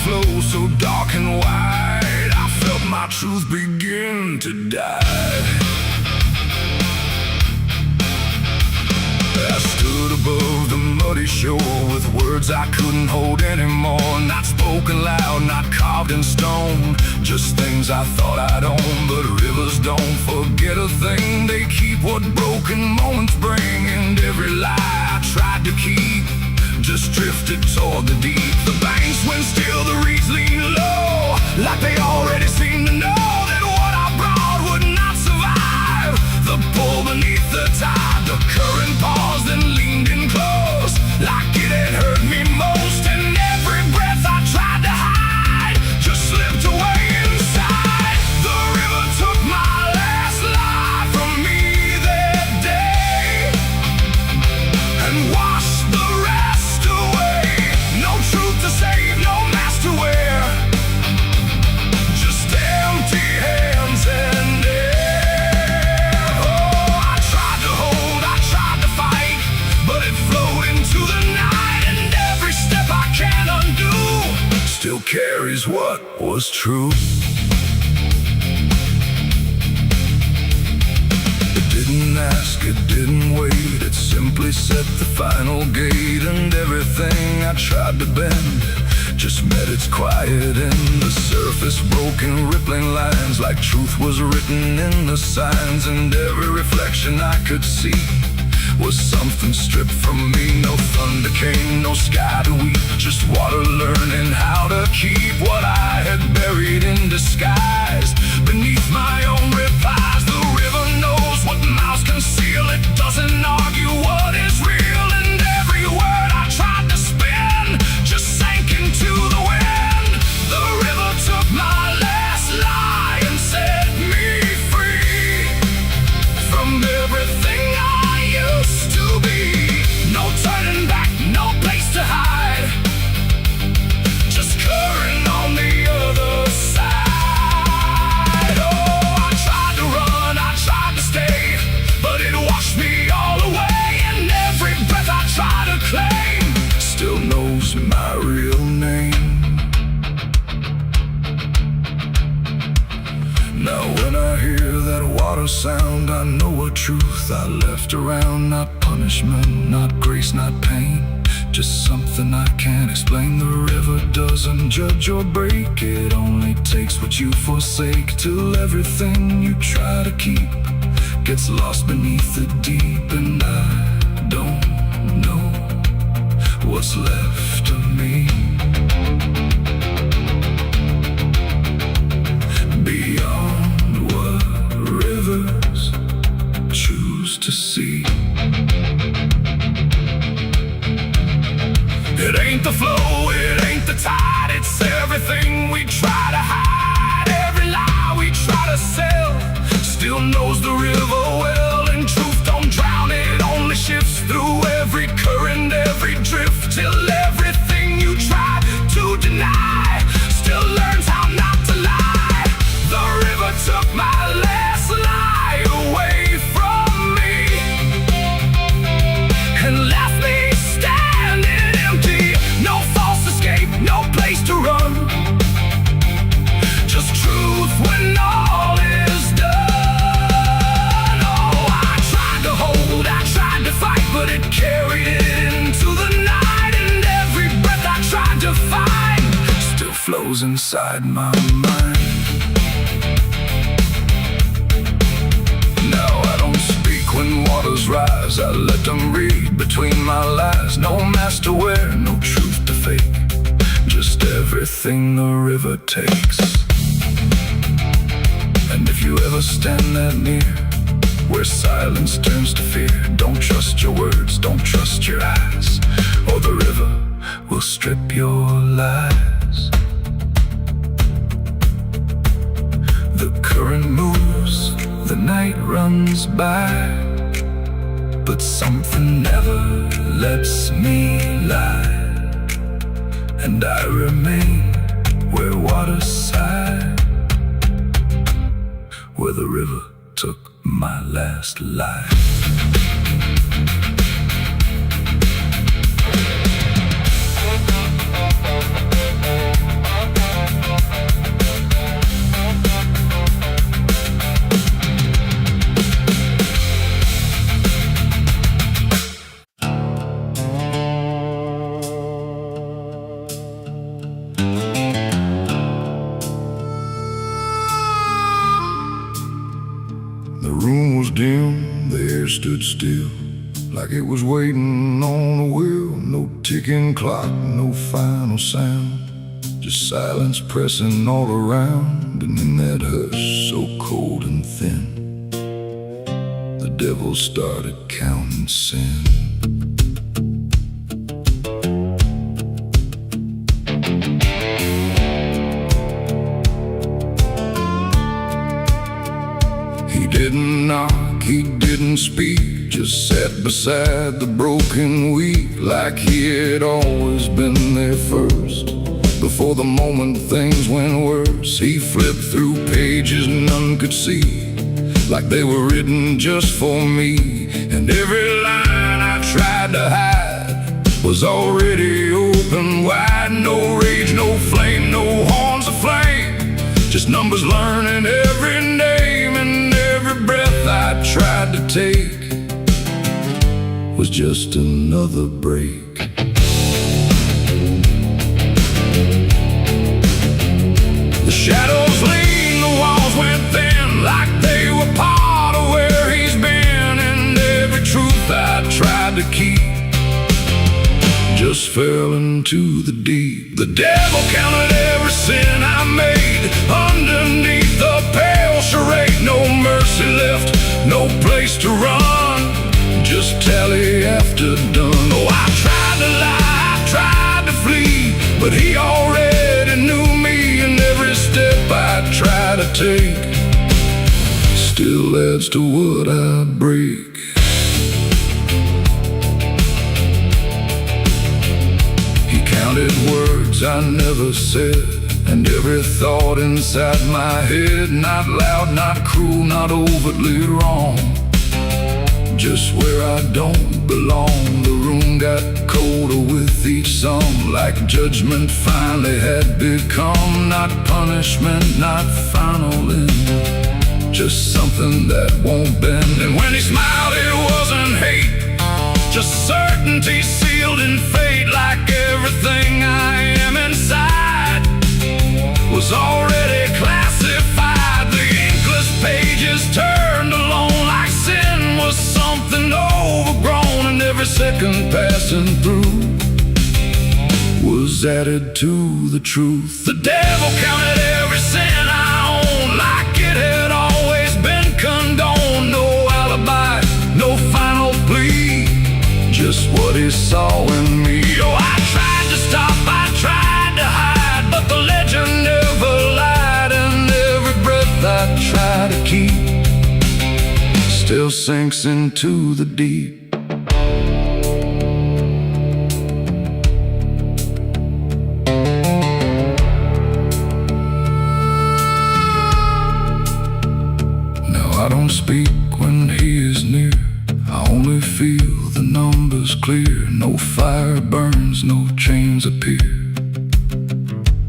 flow so dark and wide, I felt my truth begin to die. I stood above the muddy shore with words I couldn't hold anymore. Not spoken loud, not carved in stone, just things I thought I'd own. But rivers don't forget a thing, they keep what broken moments bring. And every lie I tried to keep just drifted toward the deep. The banks went still, the reeds lean low, like they already seemed to know that what I brought would not survive the pull beneath the tide. The current paused and leaned in close, like it had hurt me most. And every breath I tried to hide just slipped away inside. The river took my last lie from me that day and washed the rest away. No truth to save, no mask to wear, just empty hands and air. Oh, I tried to hold, I tried to fight, but it flowed into the night. And every step I can't undo still carries what was true. It didn't ask, it didn't wait, it simply set the final gate. And everything I tried to bend just met its quiet end. The surface broke in rippling lines, like truth was written in the signs. And every reflection I could see was something stripped from me. No thunder came, no sky to weep, just water learning how to keep what I had buried in disguise beneath my own replies. The river knows what mouths conceal, it doesn't argue what is real. And every word I tried to spin just sank into the wind. The river took my last lie and set me free from everything I used to be. No turning back, no place to hide, just current on the other side. Oh, I tried to run, I tried to stay, but it washed me all away. And every breath I try to claim still knows my real name. Now when I hear that water sound, I know a truth I left around. Not punishment, not grace, not pain, just something I can't explain. The river doesn't judge or break, it only takes what you forsake, till everything you try to keep gets lost beneath the deep. And I don't know what's left of me beyond what rivers choose to see. It ain't the flow, it ain't the tide, it's everything we try to hide. Every lie we try to sell still knows the river well. And truth don't drown, it only shifts through every current, every drift, till everything you try to deny still learns how not to lie. The river took my last lie away from me and left me standing empty. No false escape, no place to run, just truth when all is done. Oh, I tried to hold, I tried to fight, but it carried it into the night. And every breath I tried to find still flows inside my mind. Now I don't speak when waters rise, I let them read between my lies. No mask to wear, no truth to fake, just everything the river takes. And if you ever stand that near, where silence turns to fear, don't trust your words, don't trust your eyes, or the river will strip your lies. The current moves, the night runs by, but something never lets me lie. And I remain where water sigh, where the river took my last life. still, like it was waiting on a wheel. No ticking clock, no final sound, just silence pressing all around. And in that hush so cold and thin, the devil started counting sin. He didn't knock, he didn't speak, just sat beside the broken wheat, like he had always been there first. Before the moment things went worse, he flipped through pages none could see, like they were written just for me. And every line I tried to hide was already open wide. No rage, no flame, no horns of flame, just numbers learning every name. And every breath I tried to take was just another break. The shadows lean, the walls went thin, like they were part of where he's been. And every truth I tried to keep just fell into the deep. The devil counted every sin I made underneath the pale charade. No mercy left, no place to run, just tally after done. Oh, I tried to lie, I tried to flee, but he already knew me. And every step I try to take still adds to what I break. He counted words I never said, and every thought inside my head. Not loud, not cruel, not overtly wrong, just where I don't belong. The room got colder with each song, like judgment finally had become. Not punishment, not final end, just something that won't bend. And when he smiled it wasn't hate, just certainty sealed in fate. Like everything I am inside was already classified. The inkless pages turned alone, like sin was something overgrown. And every second passing through was added to the truth. The devil counted every sin I owned, like it had always been condoned. No alibi, no final plea, just what he saw in me. Oh, I tried to stop, I tried to hide, but the legend never lied. And every breath I try to keep still sinks into the deep. Now I don't speak when he is near, I only feel the numbers clear. No fire burns, no chains appear,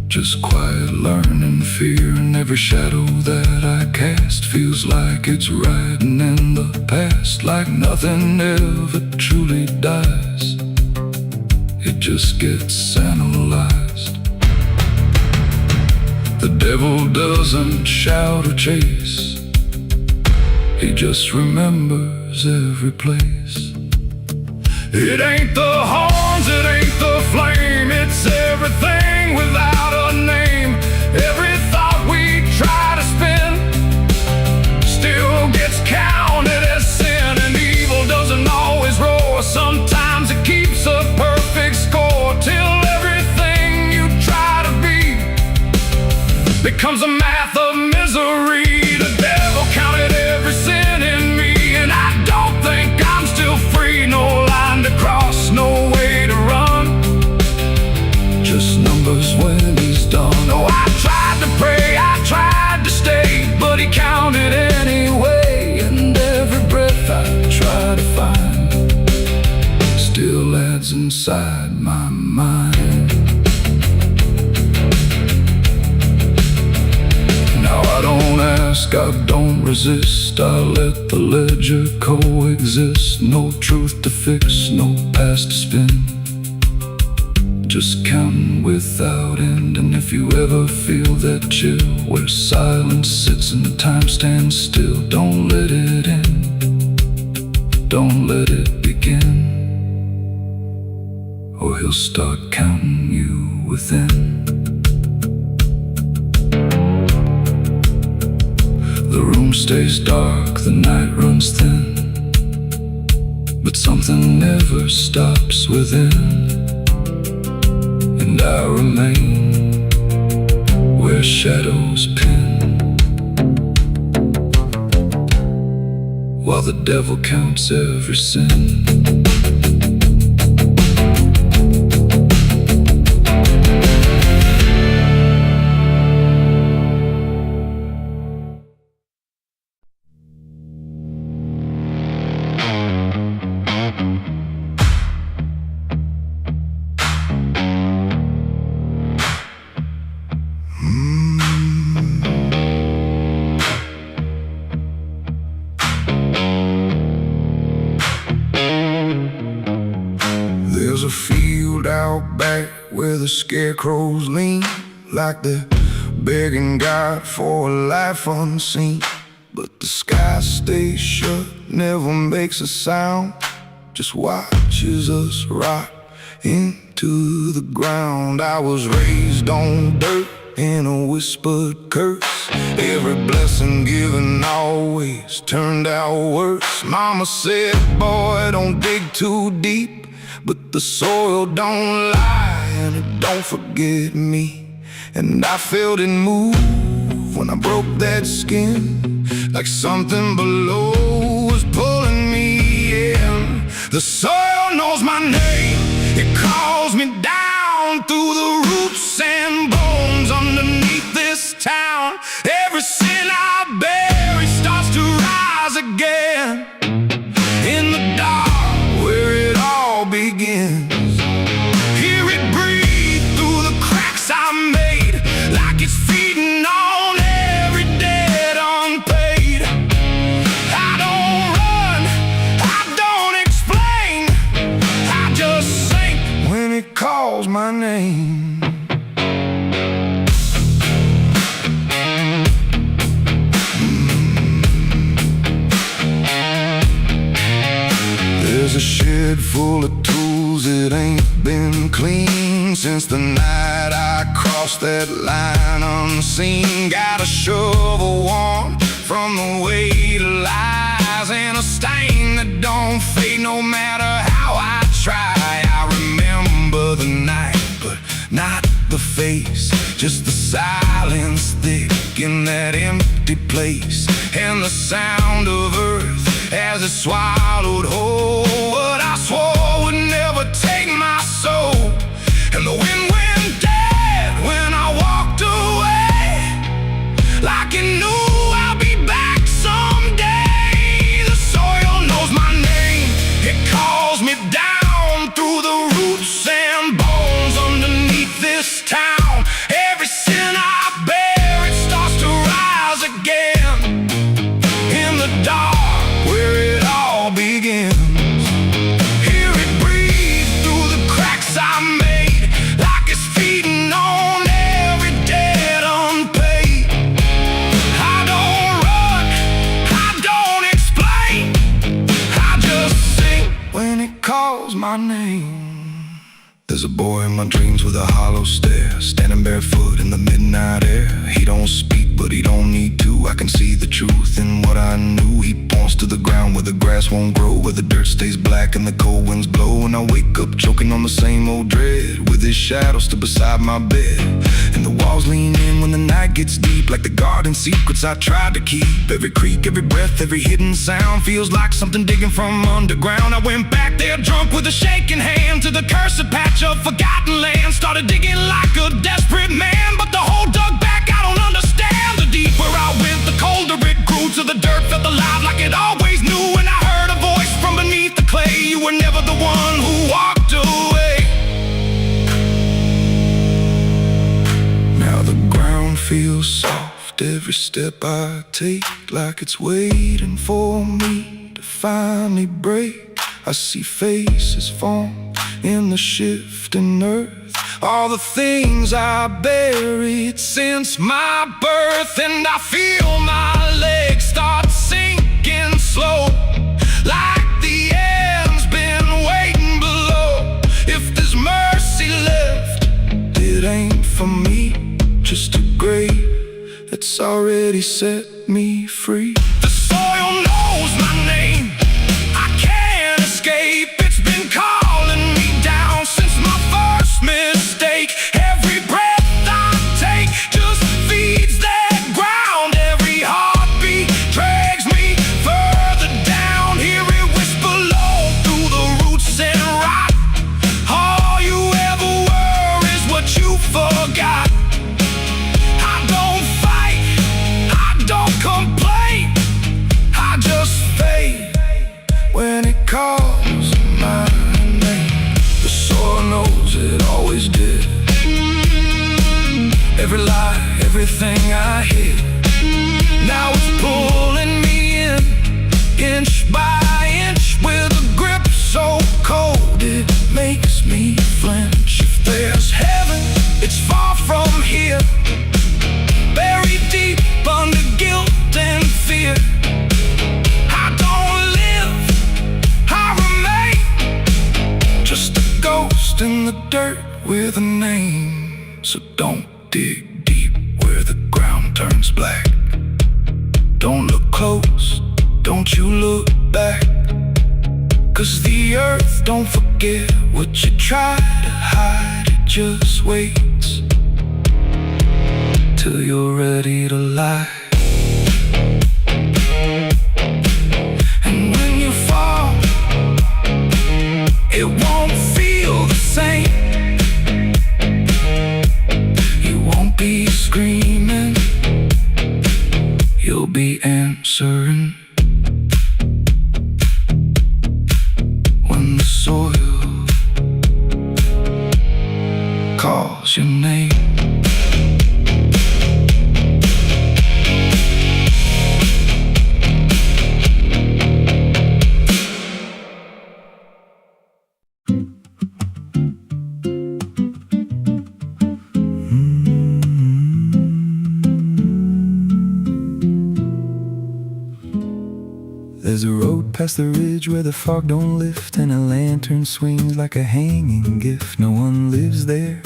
just quiet learning fear. And every shadow that I cast feels like it's riding in the past, like nothing ever truly dies, it just gets analyzed. The devil doesn't shout or chase, he just remembers every place. It ain't the horns, it ain't the flame, it's everything without a name. Every thought we try to spin still gets counted as sin. And evil doesn't always roar, sometimes it keeps a perfect score, till everything you try to be becomes a math of misery. The devil counted every sin in me, and I don't think I'm still free. No line to cross, no way to run, just numbers when he's done. Oh, I tried to pray, I tried to stay, but he counted anyway. And every breath I try to find still adds inside my mind. Now I don't ask, I don't resist, I let the ledger coexist. No truth to fix, no past to spin, just counting without end. And if you ever feel that chill where silence sits and time stands still, don't let it in. don't let it begin, or he'll start counting you within. The room stays dark, the night runs thin, but something never stops within. And I remain where shadows pin, while the devil counts every sin. There's a field out back where the scarecrows lean, like they're begging God for a life unseen. But the sky stays shut, never makes a sound, just watches us rot into the ground. I was raised on dirt in a whispered curse. Every blessing given always turned out worse. Mama said, boy, don't dig too deep, but the soil don't lie and it don't forget me. And I felt it move when I broke that skin, like something below was pulling me in. The soil knows my name, it calls me down through the roots and bones underneath this town. Every sin I bury starts to rise again in the dark where it all begins. Hear it breathe through the cracks I made, like it's feeding on every debt unpaid. I don't run, I don't explain, I just sink when it calls my name. There's a shed full of tools that ain't been clean since the night I crossed that line unseen. Got a shovel worn from the weight of lies, and a stain that don't fade no matter how I try. I remember the night, but not the face, just the silence thick in that empty place, and the sound of earth as it swallowed whole what I swore would never take my soul. And the wind went dead when I walked away, like it knew I'll be back someday. The soil knows my name, it calls me down through the roots and bones underneath this town. Every sin I bear, it starts to rise again in the dark where it all begins. Hear it breathe through the cracks I made, like it's feeding on every debt unpaid. I don't run, I don't explain, I just sing when it calls my name. There's a boy in my dreams with a hollow stare, standing barefoot in the midnight air. He don't speak, but he don't need to. I can see the truth in what I knew. He points to the ground where the grass won't grow, where the dirt stays black and the cold winds blow. And I wake up choking on the same old dread, with his shadow still beside my bed. And the walls lean in when the night gets deep, like the garden secrets I tried to keep. Every creak, every breath, every hidden sound feels like something digging from underground. I went back there drunk with a shaking hand to the cursed patch of forgotten land. Started digging like a desperate man, but the hole dug back, I don't understand. The deeper I went, the colder it grew, to the dirt felt alive like it always knew. And I heard a voice from beneath the clay, you were never the one who walked away. Now the ground feels soft, every step I take, like it's waiting for me to finally break. I see faces form in the shifting earth, all the things I buried since my birth. And I feel my legs start sinking slow, like the it ain't for me, just a grave that's already set me free. The soil knows my name, I can't escape. It's been calling me down since my first mistake. Every breath I take just feeds that ground. Every heartbeat drags me further down. Hear it whisper low through the roots and rot. All you ever were is what you forgot. I don't fight, I don't complain, I just fade when it calls my name. The soil knows it always did. Every lie, everything I hid, now it's pulling me in, inch by inch, with a grip so cold it makes me flinch. If there's heaven, it's far from here, buried deep under guilt and fear. I don't live, I remain, just a ghost in the dirt with a name. So don't dig deep where the ground turns black. Don't look close, don't you look back, 'cause the earth don't forget what you try to hide. It just waits till you're ready to lie. And when you fall, it won't feel the same. You won't be screaming, you'll be answering. When the soil calls your name. There's a road past the ridge where the fog don't lift, and a lantern swings like a hanging gift. No one lives there,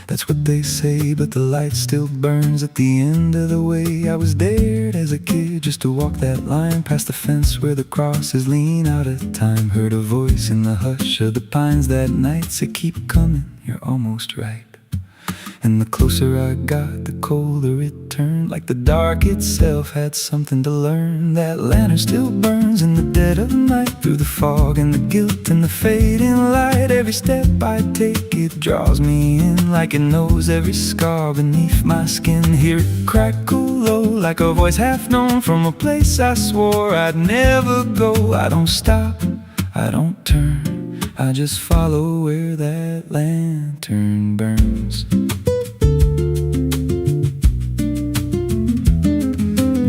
that's what they say, but the light still burns at the end of the way. I was dared as a kid just to walk that line, past the fence where the crosses lean out of time. Heard a voice in the hush of the pines that night say, keep coming, you're almost right. And the closer I got, the colder it turned, like the dark itself had something to learn. That lantern still burns in the dead of night, through the fog and the guilt and the fading light. Every step I take, it draws me in, like it knows every scar beneath my skin. Hear it crackle low, like a voice half known, from a place I swore I'd never go. I don't stop, I don't turn, I just follow where that lantern burns.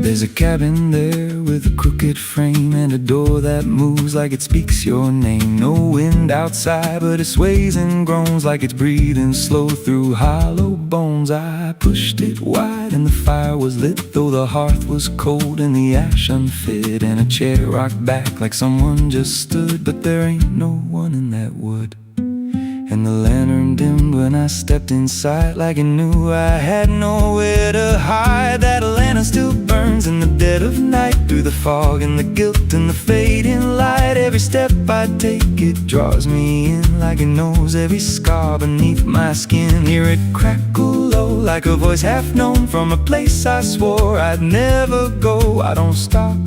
There's a cabin there with a crooked frame, and a door that moves like it speaks your name. No wind outside, but it sways and groans like it's breathing slow through hollow bones. I pushed it wide and the fire was lit, though the hearth was cold and the ash unfit. And a chair rocked back like someone just stood, but there ain't no one in that wood. And the lantern dimmed when I stepped inside, like it knew I had nowhere to hide. That lantern still burns in the dead of night, through the fog and the guilt and the fading light. Every step I take, it draws me in, like it knows every scar beneath my skin. Hear it crackle low, like a voice half known, from a place I swore I'd never go. I don't stop,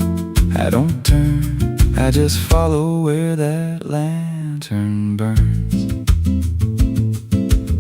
I don't turn, I just follow where that lantern burns.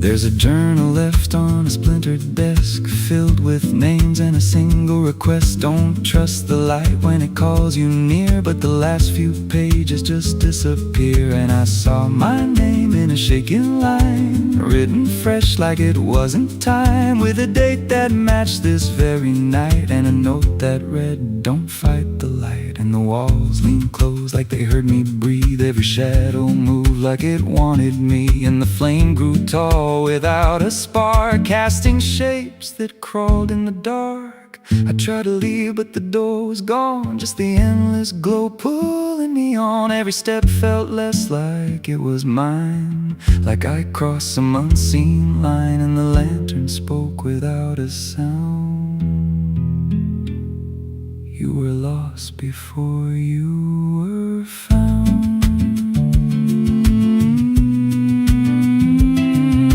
There's a journal left on a splintered desk, filled with names and a single request. Don't trust the light when it calls you near, but the last few pages just disappear. And I saw my name in a shaking line, written fresh like it wasn't time, with a date that matched this very night, and a note that read, don't fight the light. And the walls leaned close like they heard me breathe, every shadow moved like it wanted me. And the flame grew tall without a spark, casting shapes that crawled in the dark. I tried to leave, but the door was gone, just the endless glow pulling me on. Every step felt less like it was mine, like I crossed some unseen line. And the land spoke without a sound. You were lost before you were found.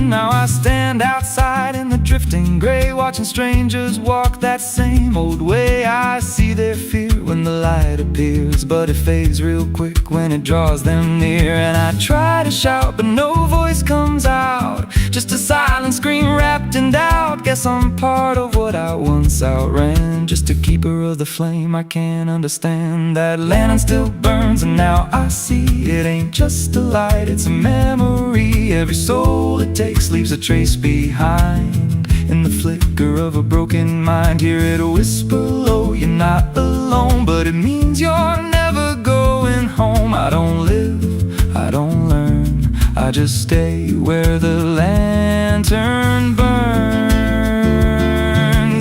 Now I stand outside in the drifting gray, watching strangers walk that same old way. I see their fear when the light appears, but it fades real quick when it draws them near. And I try to shout, but no voice comes out, just a silent scream wrapped in doubt. Guess I'm part of what I once outran, just a keeper of the flame I can't understand. That lantern still burns, and now I see it ain't just a light, it's a memory. Every soul it takes leaves a trace behind, in the flicker of a broken mind. Hear it whisper low, you're not alone, but it means you're never going home. I don't live, I don't learn, I just stay where the lantern burns.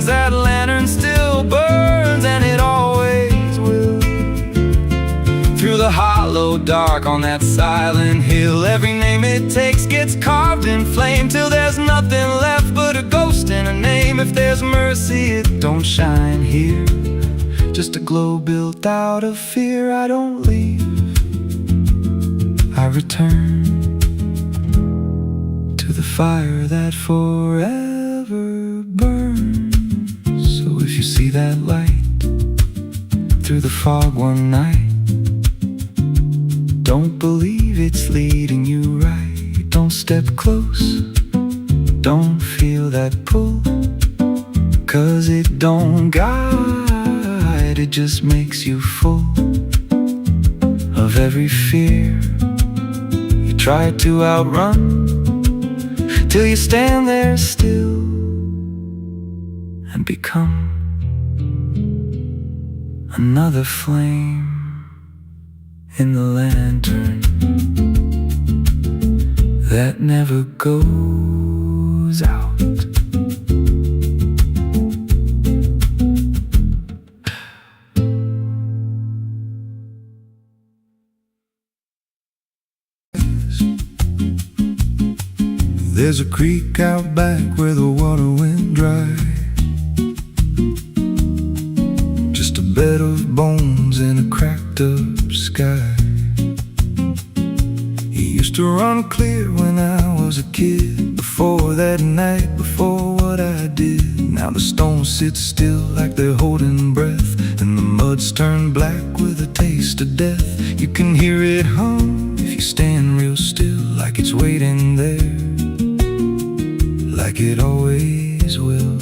That lantern still burns, and it always will. Through the hollow dark on that silent hill, every name it takes gets carved in flame, till there's nothing left but a ghost and a name. If there's mercy, it don't shine here, just a glow built out of fear. I don't leave, I return to the fire that forever burns. So if you see that light through the fog one night, don't believe it's leading you right. Don't step close, don't feel that pull, 'cause it don't guide, it just makes you full of every fear you try to outrun, till you stand there still and become another flame in the lantern that never goes out. There's a creek out back where the water went dry, just a bed of bones in a cracked up sky. It used to run clear when I was a kid, before that night, before what I did. Now the stones sit still like they're holding breath, and the mud's turned black with a taste of death. You can hear it hum if you stand real still, like it's waiting there, like it always will.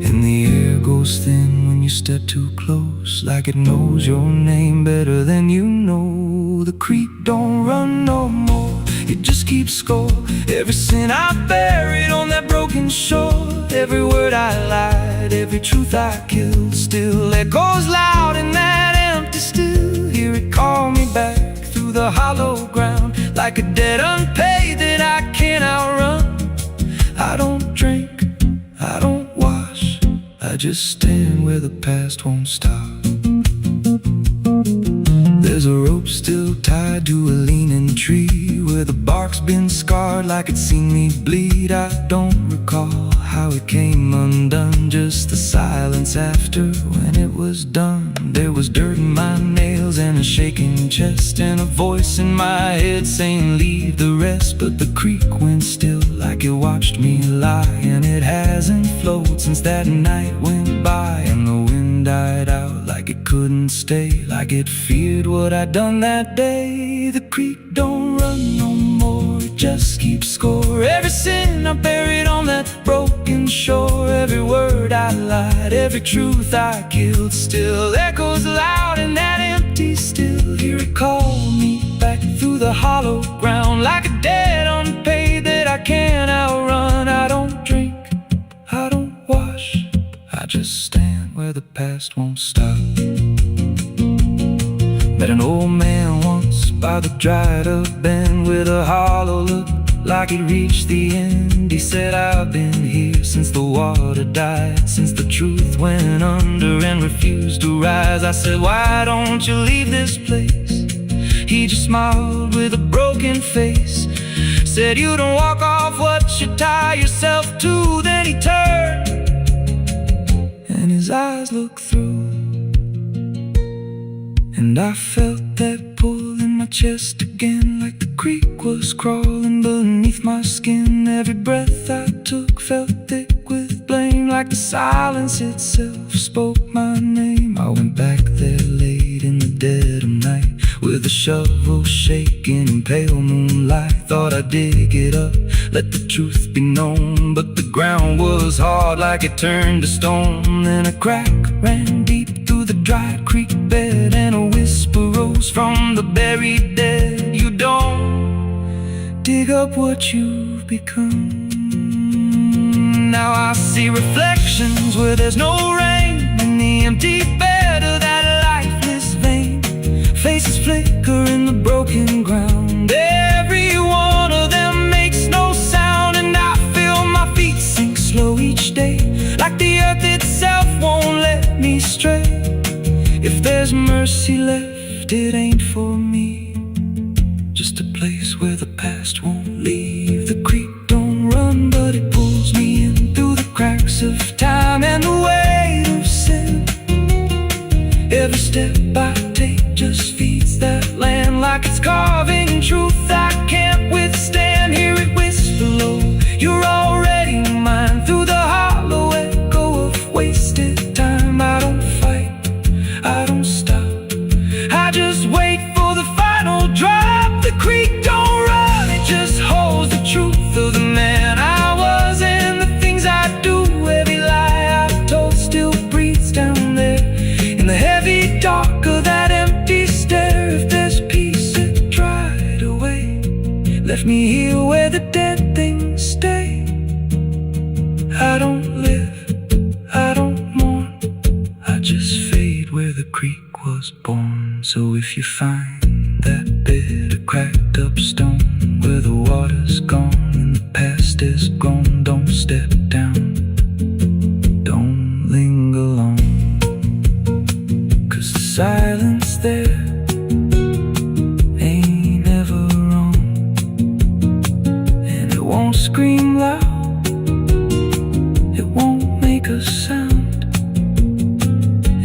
And the air goes thin when you step too close, like it knows your name better than you know. The creek don't run no more, it just keeps score. Every sin I buried on that broken shore, every word I lied, every truth I killed, still echoes loud in that empty still. Hear it call me back through the hollow ground, like a debt unpaid that I can't outrun. I don't drink, I don't wash, I just stand where the past won't stop. There's a rope still tied to a leaning tree, where the bark's been scarred like it's seen me bleed. I don't recall how it came undone, just the silence after when it was done. There was dirt in my nails and a shaking chest, and a voice in my head saying leave the rest. But the creek went still like it watched me lie, and it hasn't flowed since that night went by. And the wind died out like it couldn't stay, like it feared what I'd done that day. The creek don't run no more, it just keeps score. Every sin I buried on that broken shore, every word I lied, every truth I killed, still echoes loud in that empty still. Hear it call me back through the hollow ground, like a debt unpaid that I can't outrun. I don't drink, I don't wash, I just stand where the past won't stop. Met an old man once by the dried up bend, with a hollow look like he'd reached the end. He said, I've been here since the water died, since the truth went under and refused to rise. I said, why don't you leave this place? He just smiled with a broken face, Said you don't walk off what you tie yourself to. Then he turned and his eyes looked through, and I felt that pull in my chest again, like the creek was crawling beneath my skin. Every breath I took felt thick with blame, like the silence itself spoke my name. I went back there late in the dead of night, with a shovel shaking in pale moonlight. Thought I'd dig it up, let the truth be known, but the ground was hard like it turned to stone. Then a crack ran deep through the dry creek bed, and a whisper rose from the buried dead. You don't dig up what you've become. Now I see reflections where there's no rain, in the empty bed of that lifeless vein. Faces flicker in the broken ground, every one of them makes no sound. And I feel my feet sink slow each day, like the earth itself won't let me stray. If there's mercy left, it ain't for me, just a place where the past won't leave. The creek don't run, but it pulls me in through the cracks of time and the weight of sin. Every step I take just feeds that land, like it's carving truth I can't withstand. Hear it whisper low, you're already mine, through the hollow echo of wasted time. I don't fight, I don't stop, I just wait for the final drop. The creek don't run, it just holds the truth of the man I was and the things I do. Every lie I've told still breathes down there in the heavy dark of that empty stare. If there's peace, it dried away, left me here where the dead things stay. I don't live, I don't mourn, I just fade where the creek was born. So if you find that bit of cracked up stone where the water's gone and the past is gone, don't step down, don't linger long, 'cause the silence there ain't ever wrong, and it won't scream loud, it won't make a sound,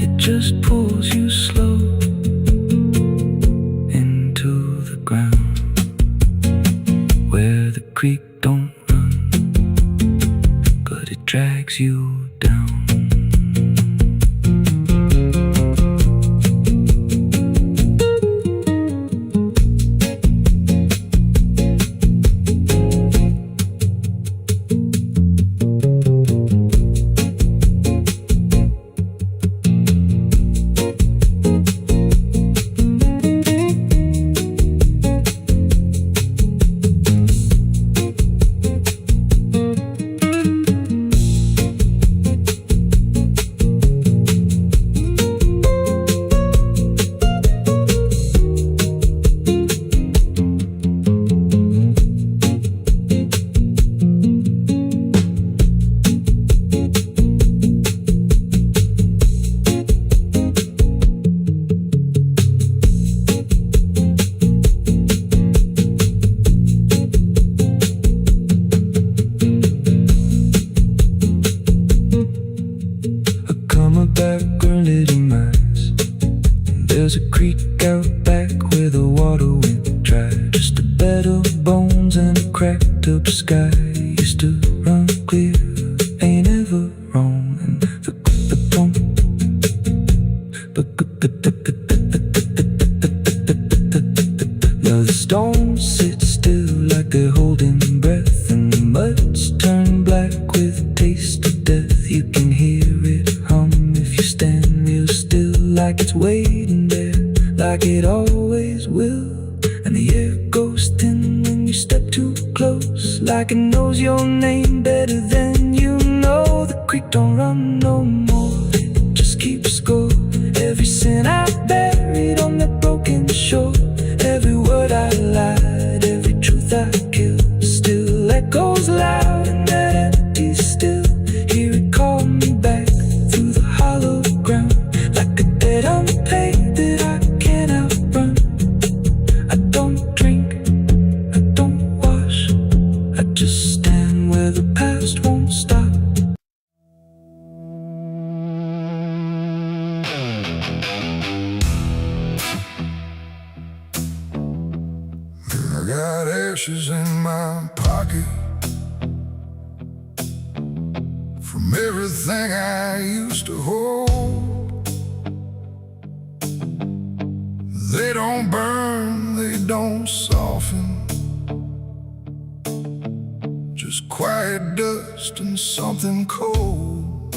it just pulls you slow into the ground. Where the creek don't run, but it drags you down. There's a creek out back where the water went dry, just a bed of bones and a cracked up sky. Used to run clear, ain't ever wrong, and now the stones sit still like they're holding breath, and the mud's turned black with taste of death. You can hear it hum if you stand real still, like it's waiting there, like it always will. And the air goes thin when you step too close, like it knows your name better than you know. The creek don't run no more, it just keeps score. Every sin I buried on that broken shore, every word I lied, every truth I killed, still echoes loud in that empty still. Hear it call me back through the hollow ground, like a debt unpaid that I can't outrun. I don't drink, I don't wash, from everything I used to hold. They don't burn, they don't soften, just quiet dust and something cold.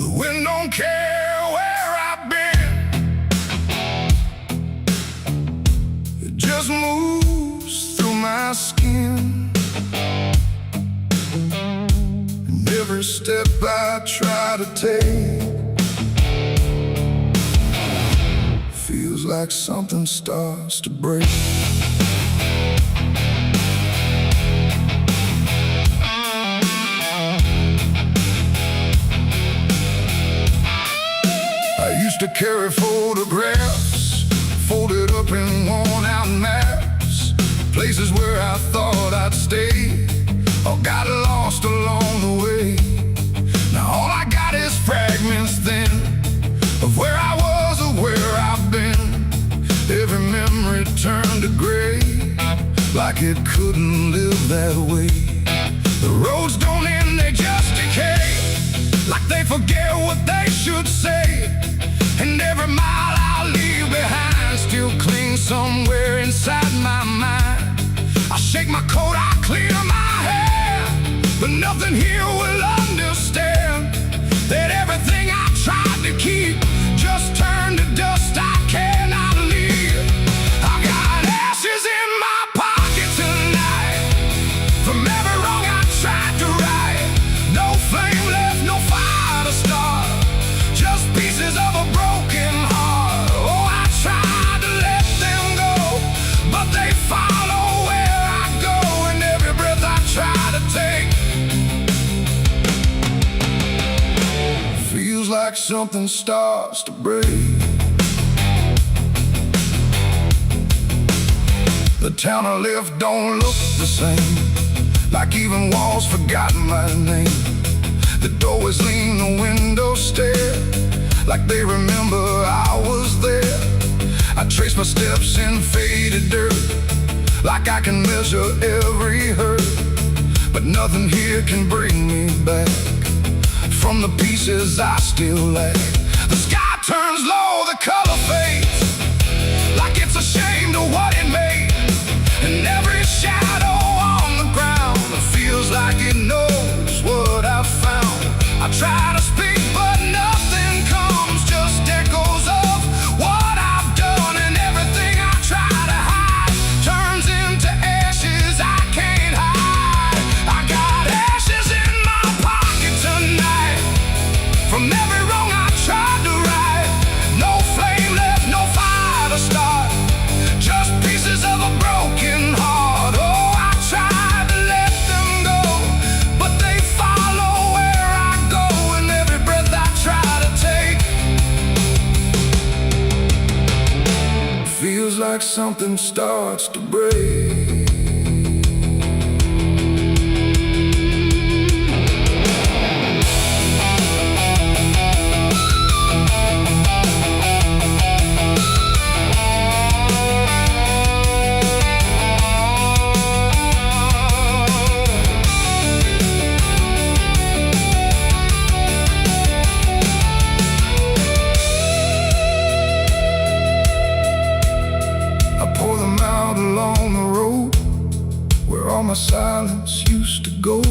The wind don't care where I've been, it just moves through my skin. And every step I try to take feels like something starts to break. I used to carry photographs folded up in worn-out maps, places where I thought I'd stay or got lost along the way. Now all I got is fragments then of where I was or where I've been. Every memory turned to gray, like it couldn't live that way. The roads don't end, they just decay, like they forget what they should say. And every mile I leave behind still clings somewhere inside my mind. I shake my coat, I clear my hair, but nothing here will understand that everything I tried to keep just turned to dust I cannot leave. I got ashes in my pocket tonight from every wrong I tried to right. No flame left, no fire to start, just pieces of a broken heart. Oh, I tried to let them go, but they follow where I go, and every breath I try to take feels like something starts to break. The town I left don't look the same, like even walls forgotten my name. The doorways lean, the windows stare, like they remember I was there. I trace my steps in faded dirt, like I can measure every hurt, but nothing here can bring me back from the pieces I still lack. The sky turns low, the color fades, like it's ashamed of what it made. And every shadow on the ground feels like it knows what I've found. I try to speak, but nothing comes, just echoes of what I've done. And everything I try to hide turns into ashes I can't hide. I got ashes in my pocket tonight from every wrong I tried to right. No flame left, no fire to start, just pieces of a broken heart. Oh, I tried to let them go, but they follow where I go, and every breath I try to take feels like something starts to break. Along the road where all my silence used to go,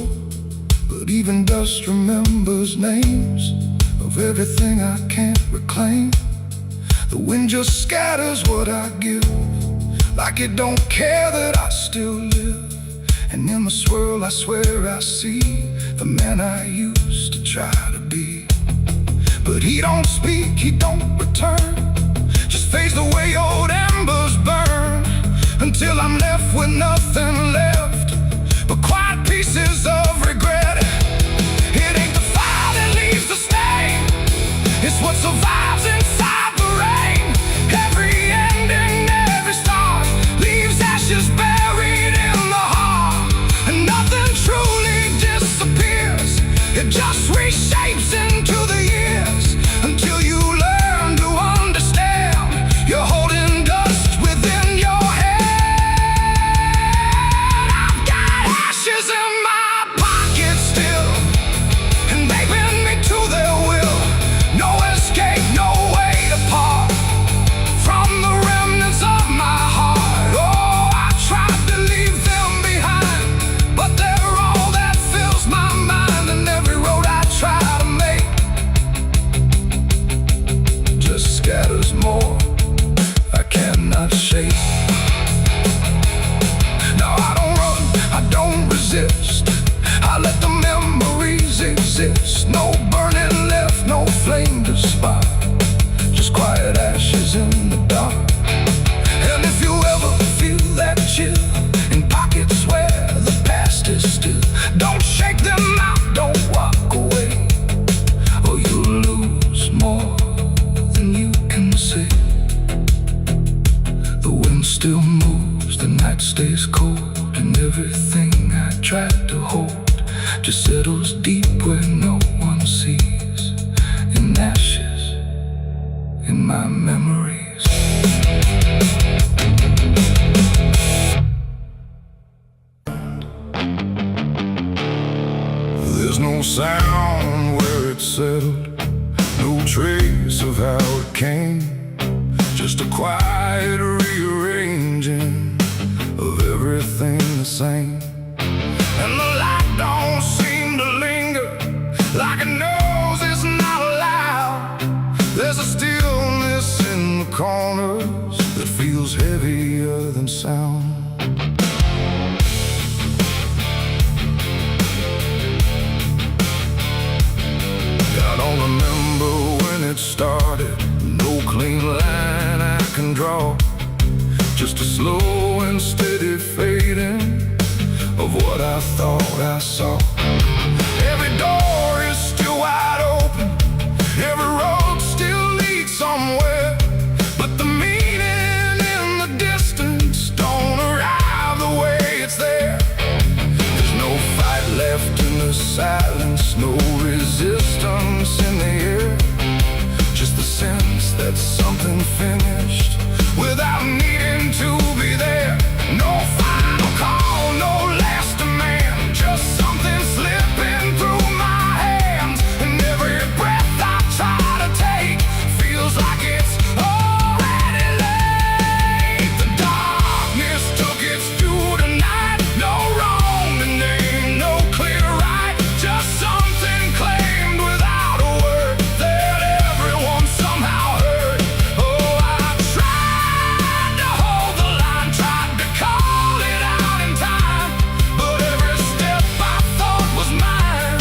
but even dust remembers names of everything I can't reclaim. The wind just scatters what I give, like it don't care that I still live. And in the swirl I swear I see the man I used to try to be. But he don't speak, he don't return, just fades the way old embers burn, until I'm left with nothing left but quiet pieces of regret. It ain't the fire that leaves the stain, it's what survives inside the rain. Every ending, every start leaves ashes buried in the heart, and nothing truly disappears, it just reshapes into the years, until you learn to understand you're holding dust within your head. stays cold, and everything I tried to hold just settles deep where no one sees, in ashes, in my memories. There's no sound where it settled, no trace of how it came, just a quiet rearranging of everything the same. And the light don't seem to linger, like it knows it's not allowed. There's a stillness in the corners that feels heavier than sound. I don't remember when it started, no clean line I can draw, just a slow and steady fading of what I thought I saw. Every door is still wide open, every road still leads somewhere, but the meaning in the distance don't arrive the way it's there. There's no fight left in the silence, no resistance in the air, just the sense that something finished without needing to be there. No final call, no last demand, just something slipping through my hands. And every breath I try to take feels like it's already late. The darkness took its due tonight, no wrong to name, no clear right, just something claimed without a word that everyone somehow heard. Oh, I tried to hold the line, tried to call it out in time, but every step I thought was mine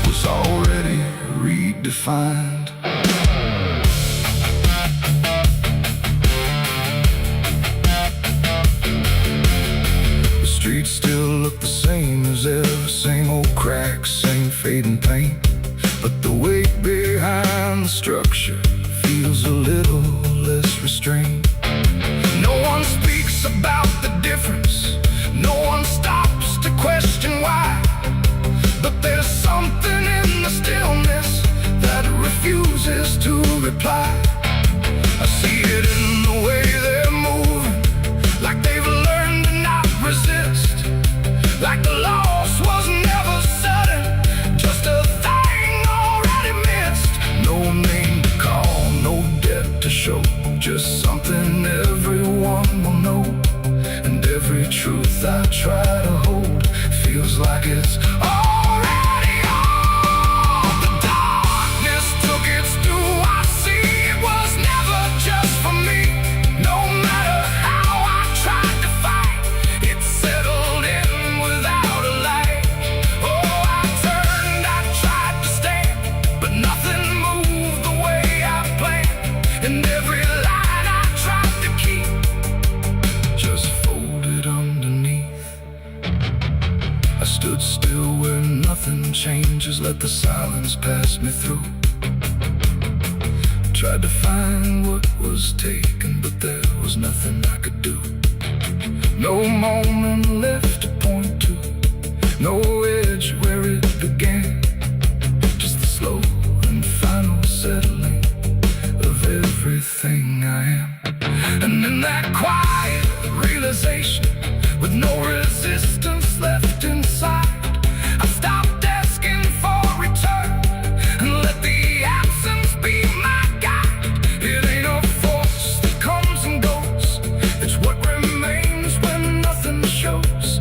was already redefined. The streets still look the same as ever, same old cracks, same fading paint, but the weight behind the structure feels a little less restrained. No one speaks about the difference, no one stops to question why, but there's something in the stillness that refuses to reply. I see it in the way they're moving, like they've learned to not resist, like the loss was never sudden, just a thing already missed. No name to call, no debt to show, just something everyone will know. And every truth I try to hold feels like it's already on. The darkness took its due, I see it was never just for me. No matter how I tried to fight, it settled in without a light. Oh, I turned, I tried to stand, but nothing moved the way I planned. And every line I tried to keep just folded underneath. I stood still where nothing changes, let the silence pass me through. Tried to find what was taken, but there was nothing I could do. No moment left to point to, no edge where it began, just the slow and final settling of everything I am. And in that quiet realization, with no resistance left inside, I stopped asking for return and let the absence be my guide. It ain't a force that comes and goes, it's what remains when nothing shows.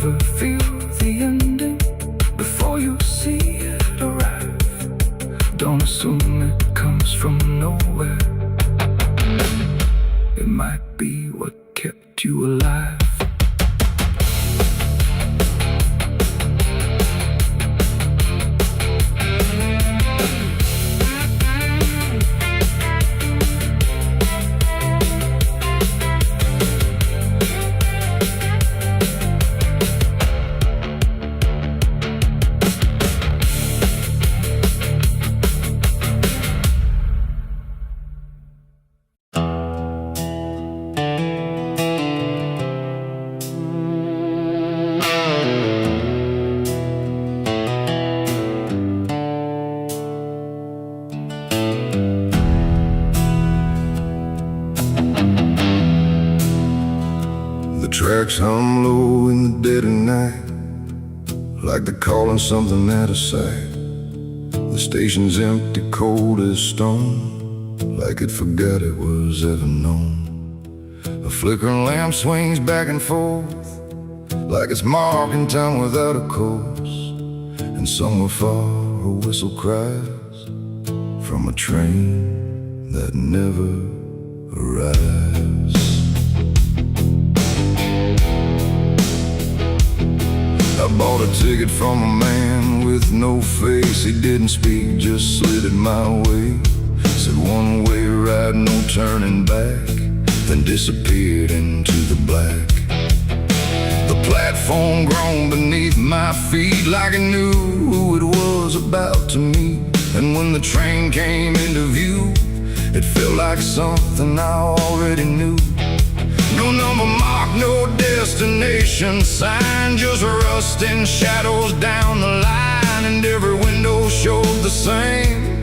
never feel the ending before you see it arrive. Don't assume it comes from nowhere. It might be what kept you alive. Tracks hum low in the dead of night, like they're calling something out of sight. The station's empty, cold as stone, like it forgot it was ever known. A flickering lamp swings back and forth, like it's marking time without a course. And somewhere far a whistle cries from a train that never arrives. I bought a ticket from a man with no face. He didn't speak, just slid it my way. Said one way ride, no turning back, then disappeared into the black. The platform groaned beneath my feet, like it knew who it was about to meet. And when the train came into view, it felt like something I already knew. No number mark, no destination sign, just rusting shadows down the line. And every window showed the same,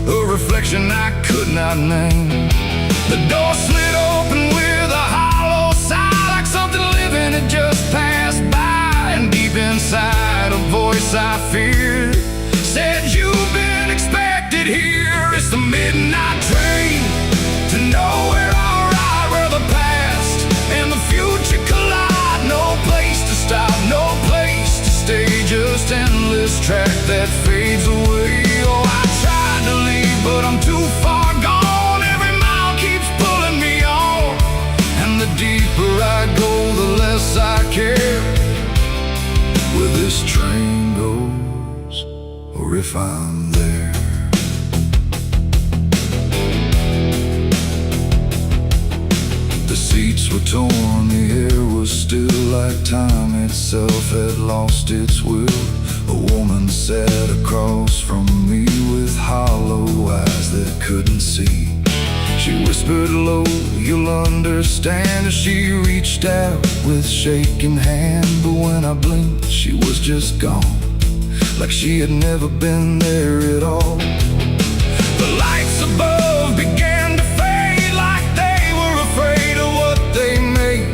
a reflection I could not name. The door slid open with a hollow sigh, like something living had just passed by. And deep inside a voice I feared said, "You've been expected here." It's the midnight train to nowhere. Future collide, no place to stop, no place to stay, just endless track that fades away. Oh, I tried to leave, but I'm too far gone. Every mile keeps pulling me on, and the deeper I go, the less I care where this train goes, or if I'm there. Seats were torn, the air was still, like time itself had lost its will. A woman sat across from me with hollow eyes that couldn't see. She whispered low, "You'll understand," as she reached out with shaking hand. But when I blinked, she was just gone, like she had never been there at all. The lights above began to fade, like they were afraid of what they made.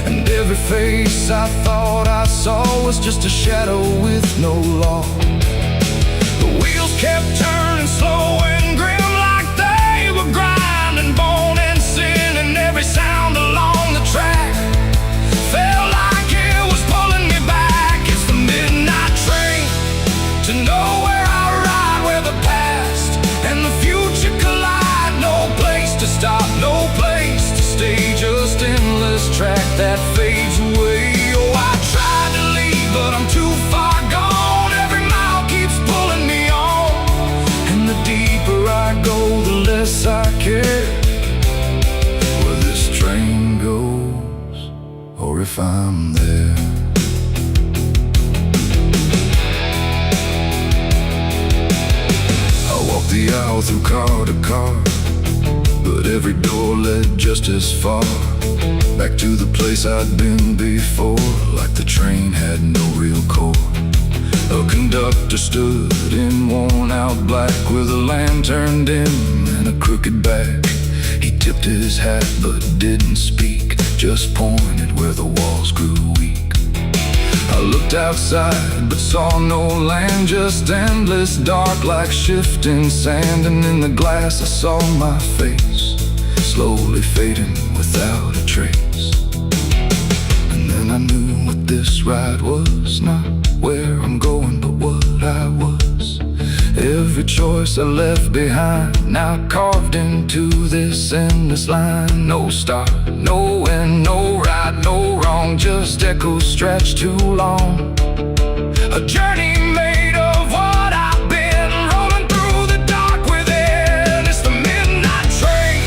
And every face I thought I saw was just a shadow with no law. The wheels kept turning slow and grim, like they were grinding bone and sin. And every sound along the track felt like it was pulling me back. It's the midnight train to nowhere. I ride where the past and the future collide. No place to stop, no place to stay, just endless track that fades away. Oh, I tried to leave, but I'm too far gone. Every mile keeps pulling me on, and the deeper I go, the less I care where this train goes, or if I'm there. I walked the aisle through car to car, but every door led just as far back to the place I'd been before, like the train had no real core. A conductor stood in worn-out black with a lantern dim and a crooked back. He tipped his hat but didn't speak, just pointed where the walls grew weak. I looked outside but saw no land, just endless dark like shifting sand. And in the glass I saw my face, slowly fading without a trace. And then I knew what this ride was not where I'm going, but what I was. Every choice I left behind, now carved into this endless line. No start, no end, no right, no wrong, just echoes stretched too long. A journey made of what I've been, rolling through the dark within. It's the midnight train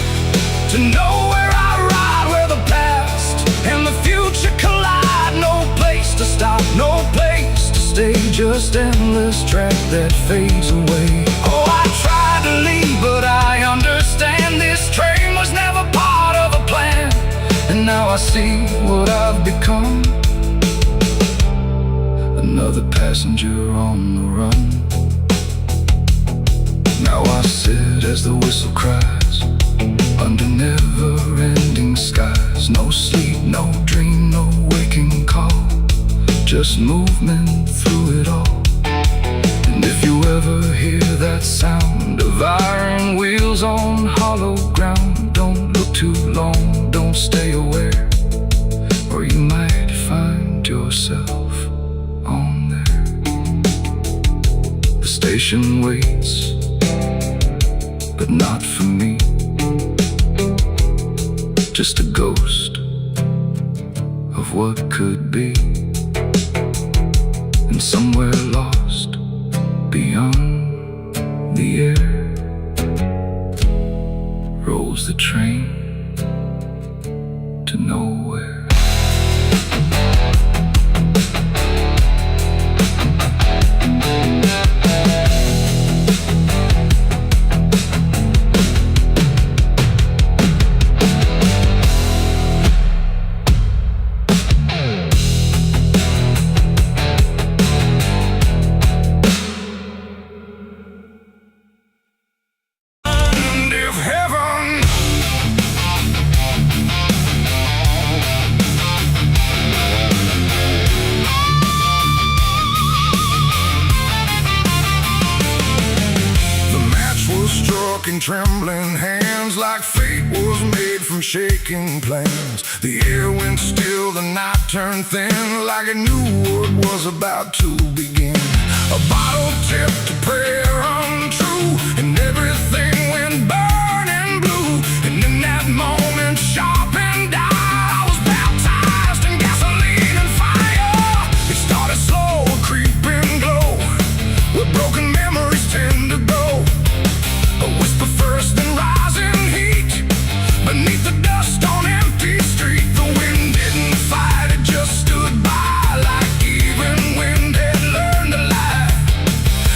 to nowhere I ride, where the past and the future collide. No place to stop, no place to stay, just endless track that fades away. Oh, I tried to leave, but I understand this train was never part of a plan. And now I see what I've become, another passenger on the run. Now I sit as the whistle cries, under never-ending skies. No sleep, no dream, no waking call, just movement through it all. And if you ever hear that sound of iron wheels on hollow ground, don't look too long, don't stay aware, or you might find yourself on there. The station waits, but not for me, just a ghost of what could be. And somewhere lost beyond the air rolls the train to nowhere. In trembling hands, like fate was made from shaking plans. The air went still, the night turned thin, like it knew what was about to begin. A bottle tipped, a prayer untrue, and everything went burning blue. And in that moment, sharp and dire, I was baptized in gasoline and fire. It started slow, a creeping glow, where broken memories tend to go. A whisper first, then rising heat, beneath the dust on empty street. The wind didn't fight, it just stood by, like even wind had learned to lie.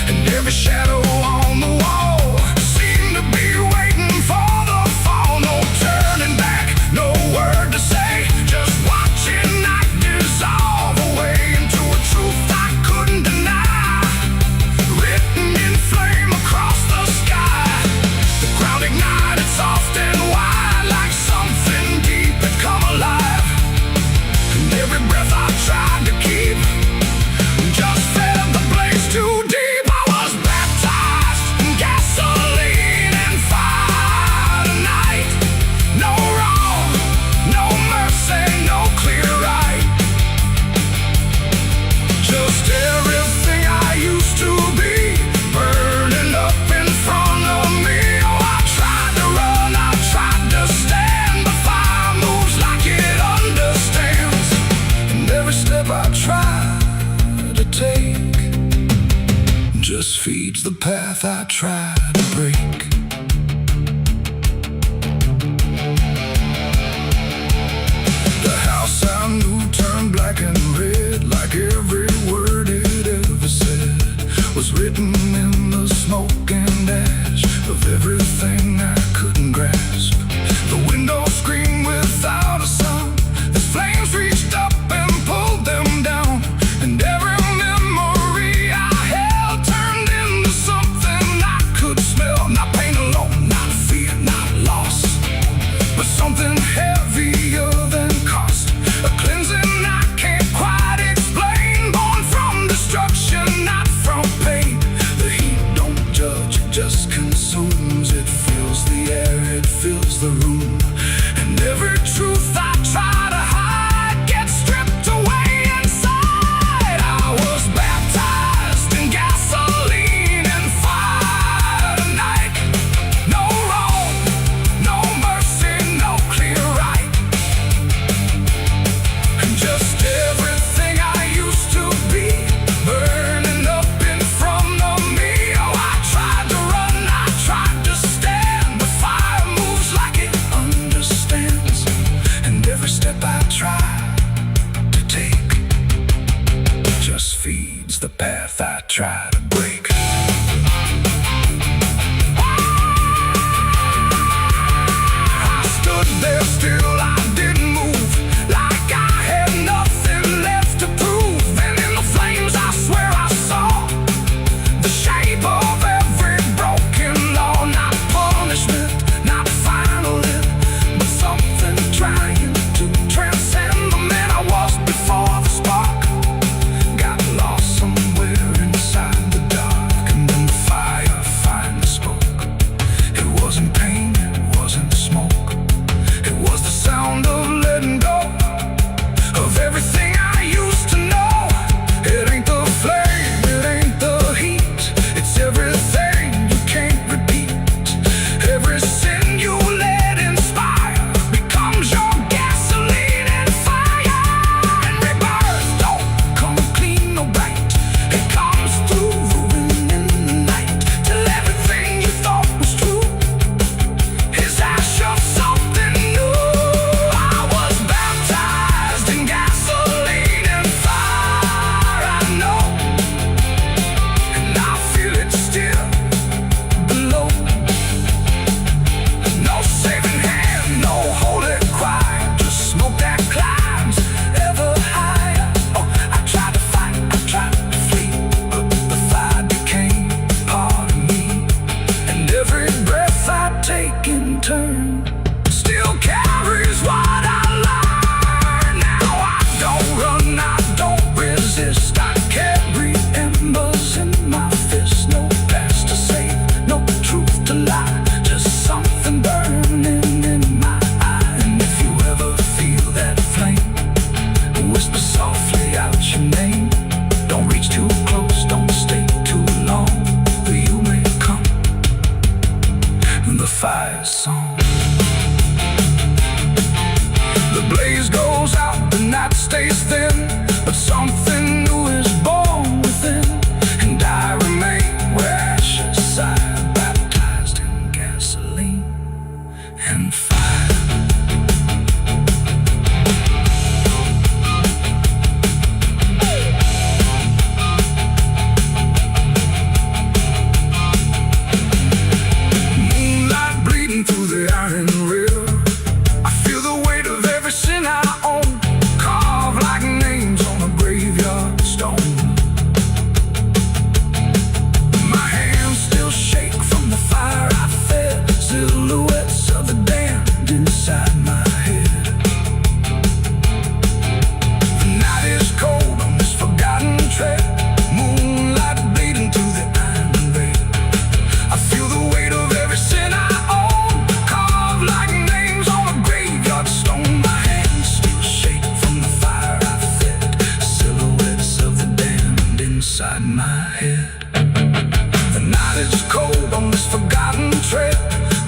And every shadow on the wall seemed to be waiting for the fall. No turning back, no word to say, just watching night dissolve away into a truth I couldn't deny, written in flame across the sky. The ground ignited soft and wide, like something deep had come alive. And every breath I tried to keep just fed the blaze too deep. I was baptized in gasoline and fire tonight. No wrong, no mercy, no clear right, just everything I used to be, burning up in front of me. Oh, I tried to run, I tried to stand, but fire moves like it understands. And every step I try to take just feeds the path I try to break. The house I knew turned black and red, like every word it ever said was written in the smoke and ash of everything I couldn't grasp. The window screamed without a sound as flames reached up and pulled them down. And every memory I held turned into something I could smell. Not pain alone, not fear, not loss, but something heavier than cost. A cleansing I can't quite explain, born from destruction, not from pain. The heat don't judge, was the path I tried to break. I stood there still, I didn't move, like I had nothing left to prove. And in the flames I swear I saw the shape of every broken law. Not punishment, not final end, but something trying to transcend the man I was before the spark got lost somewhere inside the dark. And then the fire finally spoke. It wasn't pain, it wasn't smoke, it was the sound of letting go of everything I used to know. It ain't the flame, it ain't the heat, it's everything you can't repeat. Every sin you let inspire becomes your gasoline and fire. And rebirth don't come clean or bright, it comes through ruin in the night, till everything you thought was true is ash of something new. I was baptized in gasoline and fire, I know, and I feel it still below. No saving hand, no holy choir, just smoke that climbs ever higher. Oh, I tried to fight, I tried to flee, but the fire became part of me. And every breath I take in turn still carries what I learned. Now I don't run, I don't resist, I carry embers in my fist. No past to save, no truth to lie, just something burning in my eye. And if you ever feel that flame, whisper softly out your name. Don't reach too close, don't stay too long, or you may come in the fire song. The blaze goes out, the night stays thin, but something new is born within. And I remain where ashes sigh, baptized in gasoline and fire. Moonlight bleeding through the iron rail, I feel the weight of every sin I own, carved like names on a graveyard stone. My hands still shake from the fire I fed, silhouettes of the damned inside my head. The night is cold on this forgotten trail, moonlight bleeding through the iron rail. I feel the weight of every sin I own, carved like names on a graveyard stone. My hands still shake from the fire I fed, silhouettes of the damned inside my head. The night is cold on this forgotten trail,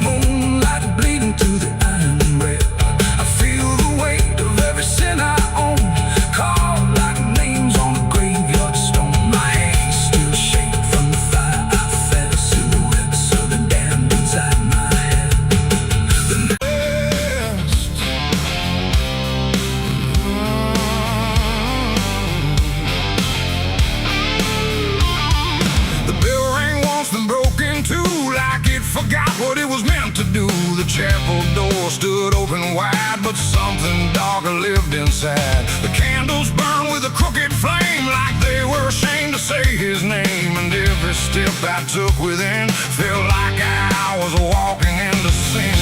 moonlight bleeding through the iron rail. I feel the weight of every sin I own, carved like names on a graveyard stone. My hands still shake from the fire I fed, silhouettes of the damned inside my head. The nest. The bell rang once, then broke in two, like it forgot what it was meant to do. The chapel door stood open wide, but something darker lived inside. The candles burned with a crooked flame, like they were ashamed to say his name. And every step I took within felt like I was walking into sin.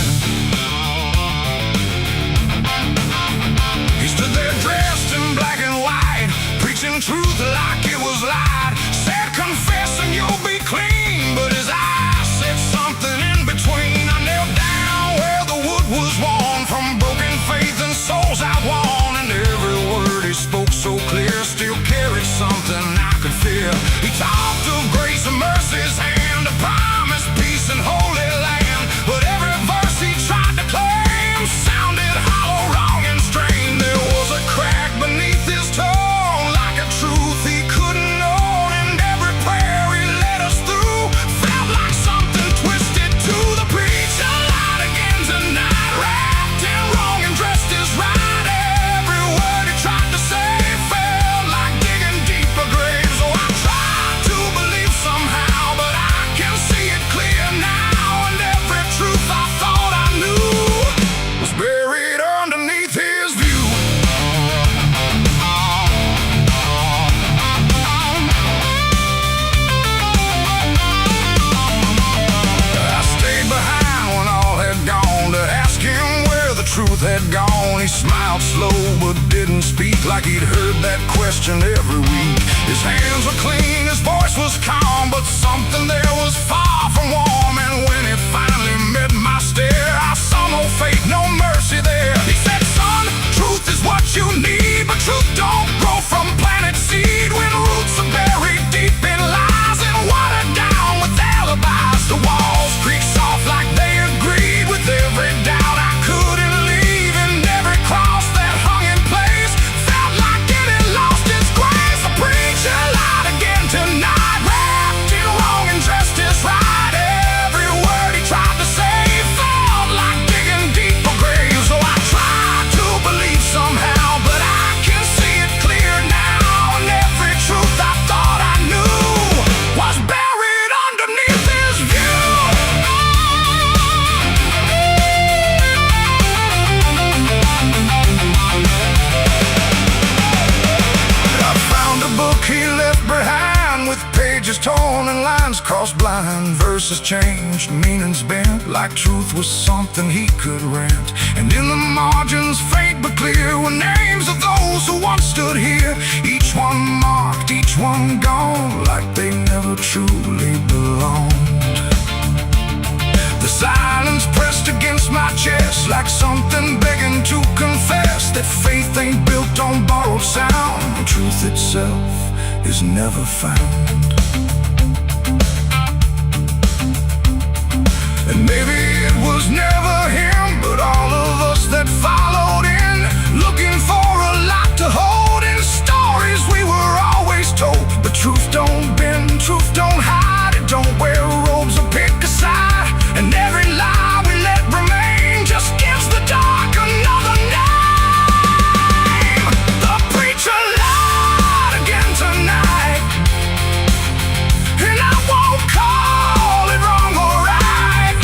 He stood there dressed in black and white, preaching truth like it was lied. Said, confessing you'll be clean, but his eyes said something in between. I knelt down where the wood was worn from broken faith and souls I'd won. And every word he spoke so clear still carried something I could feel. He talked of grace and mercy's hand, a promise, peace and holy land. But every verse he tried to claim sounded hollow, wrong and strained. There was a crack beneath his tone, like a truth he couldn't know. down, he smiled slow but didn't speak, like he'd heard that question every week. His hands were clean, his voice was calm, but something there was far from warm. And when he finally met my stare, I saw no fate, no mercy there. He said, son, truth is what you need, but truth don't grow from planet seed. When roots are buried deep in lies and watered down with alibis, the walls creak soft like they agreed with every doubt I couldn't leave. And every cross that hung in place felt like it had lost its grace. The preacher lied again tonight, wrapped in wrong and dressed as right. Every word he tried to say felt like digging deep for graves. So I tried to believe somehow, but I can see it clear now. And every truth I thought I knew was buried underneath his view. I found a book he left behind, with pages torn and lines crossed blind. Verses changed, meanings bent, like truth was something he could rent. And in the margins, faint but clear, were names of those who once stood here. Each one marked, each one gone, like they never truly belonged. The silence pressed against my chest, like something begging to confess that faith ain't built on borrowed sound. Truth itself is never found. And maybe it was never him, but all of us that followed in, looking for a lot to hold in stories we were always told. But truth don't bend, truth don't hide, it don't wear robes or pick a side. And every lie we let remain just gives the dark another name. The preacher lied again tonight, and I won't call it wrong or right,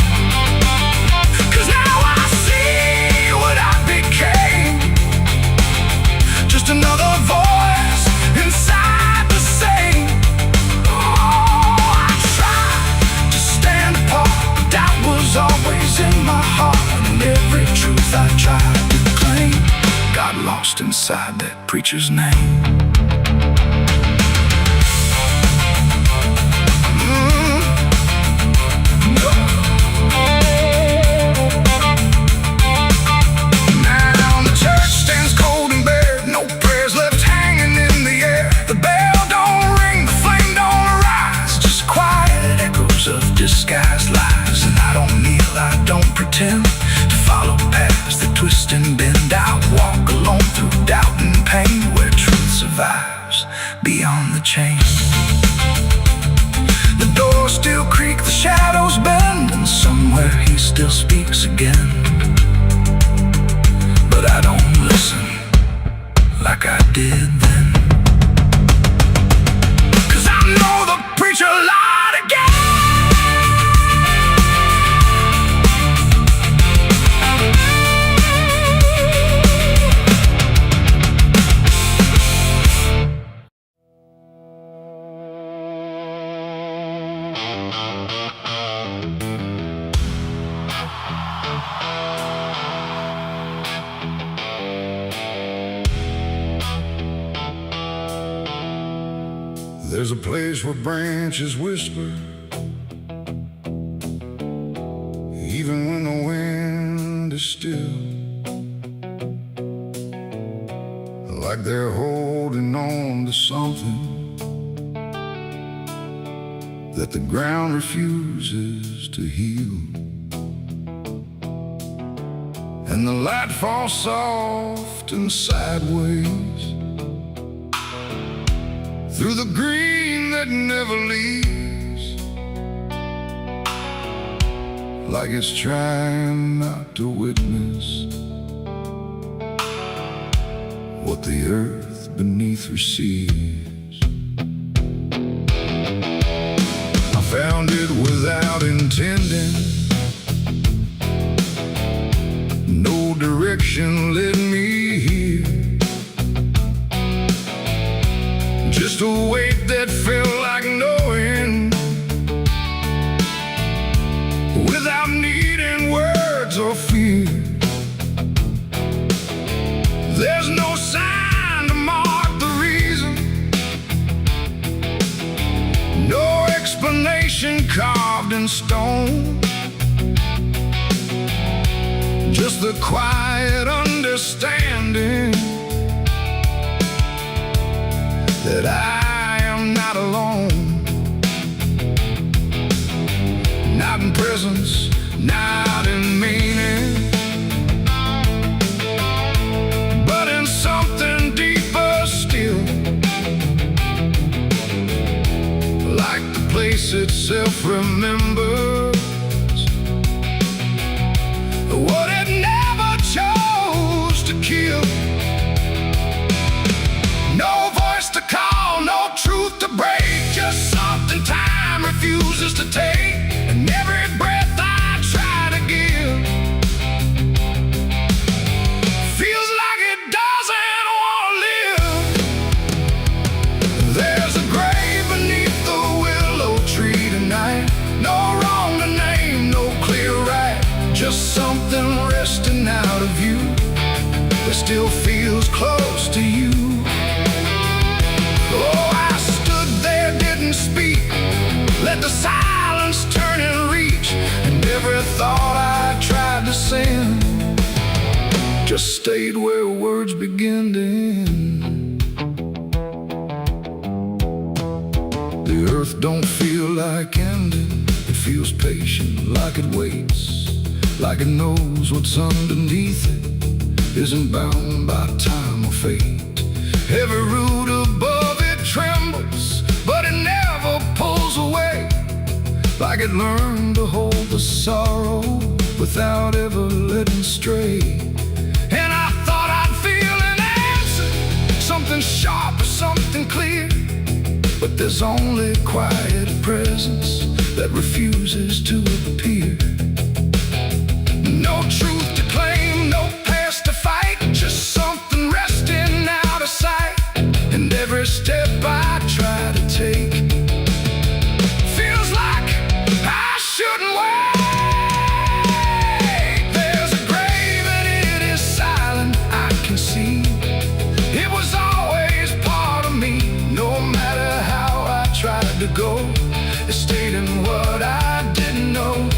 'cause now I see what I became. Just another voice inside the same. Oh, I tried to stand apart, but doubt was always in my heart. And every truth I tried to claim got lost inside that preacher's name. Now the church stands cold and bare, no prayers left hanging in the air. The bell don't ring, the flame don't rise, just quiet echoes of disguised lies. And I don't kneel, I don't pretend to follow paths that twist and bend. I walk alone through doubt and pain, where truth survives beyond the chain. The doors still creak, the shadows bend, and somewhere he still speaks again. But I don't listen like I did then, 'cause I know the preacher lied again. There's a place where branches whisper, even when the wind is still, like they're holding on to something that the ground refuses to heal. And the light falls soft and sideways through the green that never leaves, like it's trying not to witness what the earth beneath receives. I found it without intending, no direction led me here, just a weight that felt like knowing, without needing words or fear. carved in stone. Just the quiet understanding that I am not alone. Not in presence, not in meaning, but in something deeper still. Like the place itself remembers what it never chose to kill. No voice to call, no truth to break, just something time refuses to take. And every breath I try to give feels like it doesn't want to live. There's a grave beneath the willow tree tonight. No wrong to name, no clear right, just something resting out of you that still feels close to you. Oh, I stood there, didn't speak, let the silence turn and reach. And every thought I tried to send just stayed where words begin to end. The earth don't feel like ending, it feels patient, like it waits, like it knows what's underneath it isn't bound by time or fate. Every root above it trembles, but it never pulls away, like it learned to hold the sorrow without ever letting stray. And I thought I'd feel an answer, something sharp or something clear, but there's only quiet presence that refuses to appear. No truth to claim, no past to fight, just something resting out of sight. And every step I try to take feels like I shouldn't wait. There's a grave and it is silent, I can see. It was always part of me, no matter how I tried to go. It stayed in what I didn't know.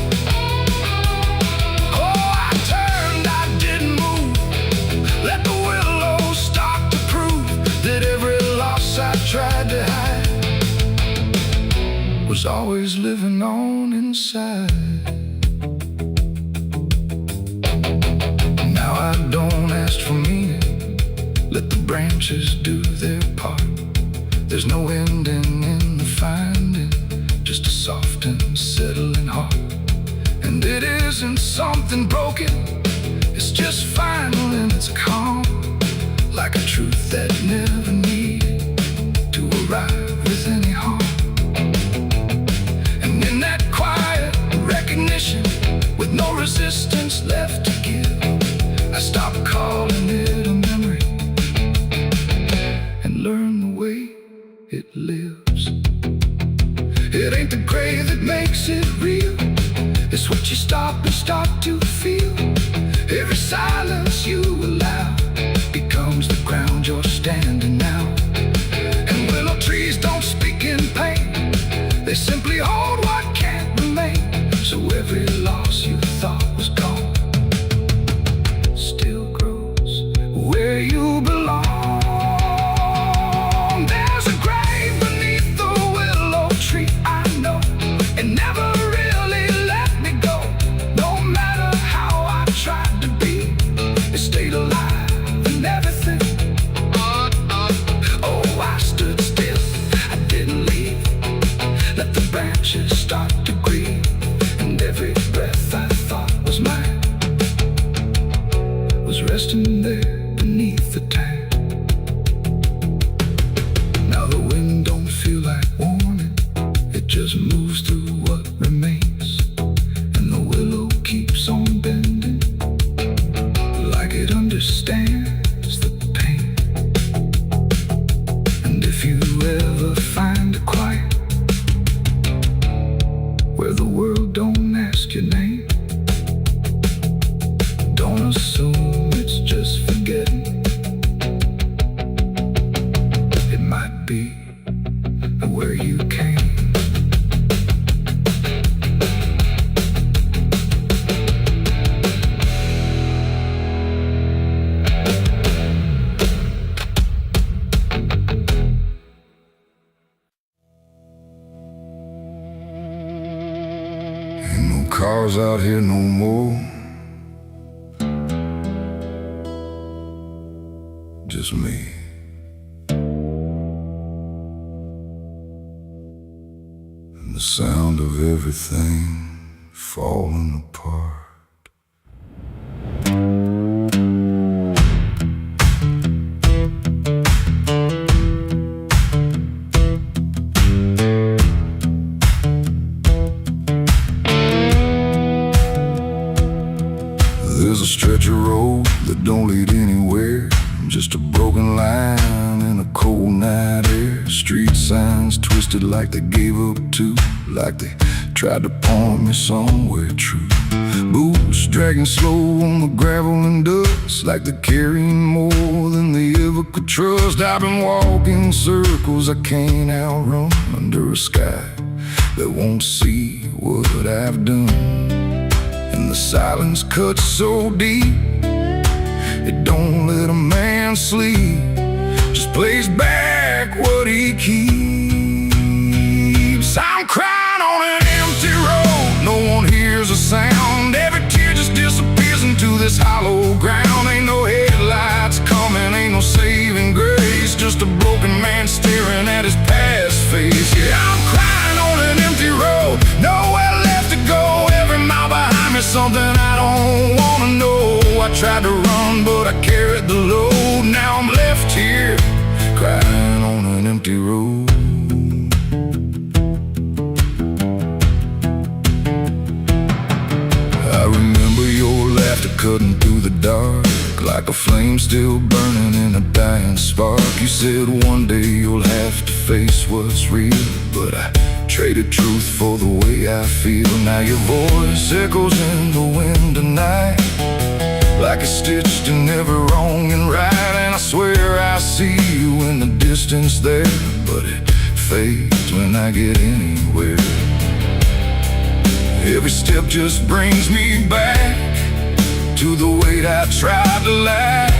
Tried to hide was always living on inside. Now I don't ask for meaning, let the branches do their part. There's no ending in the finding, just a soft and settling heart. And it isn't something broken, it's just final and it's calm, like a truth that never needed to arrive with any harm. And in that quiet recognition, with no resistance left to give, I stopped calling it a memory and learned the way it lives. It ain't the grave that makes it real, it's what you stop and start to feel. Every silence you allow becomes the ground you're standing now. Trees don't speak in pain, they simply hold what can't remain. So every loss you thought was gone still grows where you belong. There's a grave beneath the willow tree, I know, it never really let me go. No matter how I tried to be, it stayed alive and everything. Oh, I stood still, let the branches start to grieve, and every breath I thought was mine was resting there beneath the tank. Now the wind don't feel like warning, it just moves through what remains, and the willow keeps on bending, like it understands the pain. And if you ever find a quiet where the world don't ask your name, don't assume it's just forgetting. It might be where you came. cars out here no more. Just me. And the sound of everything falling apart. There's a stretch of road that don't lead anywhere, just a broken line in a cold night air. Street signs twisted like they gave up too, like they tried to point me somewhere true. Boots dragging slow on the gravel and dust, like they're carrying more than they ever could trust. I've been walking circles I can't outrun, under a sky that won't see what I've done. And the silence cuts so deep, it don't let a man sleep, just plays back what he keeps. I'm crying on an empty road, no one hears a sound. Every tear just disappears into this hollow ground. Ain't no headlights coming, ain't no saving grace, just a broken man staring at his past face. Yeah, I'm crying on an empty road, nowhere left to go. Every mile behind me, something I don't wanna know. I tried to run, but I carried the load. Now I'm left here, crying on an empty road. I remember your laughter cutting through the dark, like a flame still burning in a dying spark. You said one day you'll have to face what's real, but I traded truth for the way I feel. Now your voice echoes in the wind tonight, like it's stitched in every wrong and right. And I swear I see you in the distance there, but it fades when I get anywhere. Every step just brings me back to the weight I tried to lack,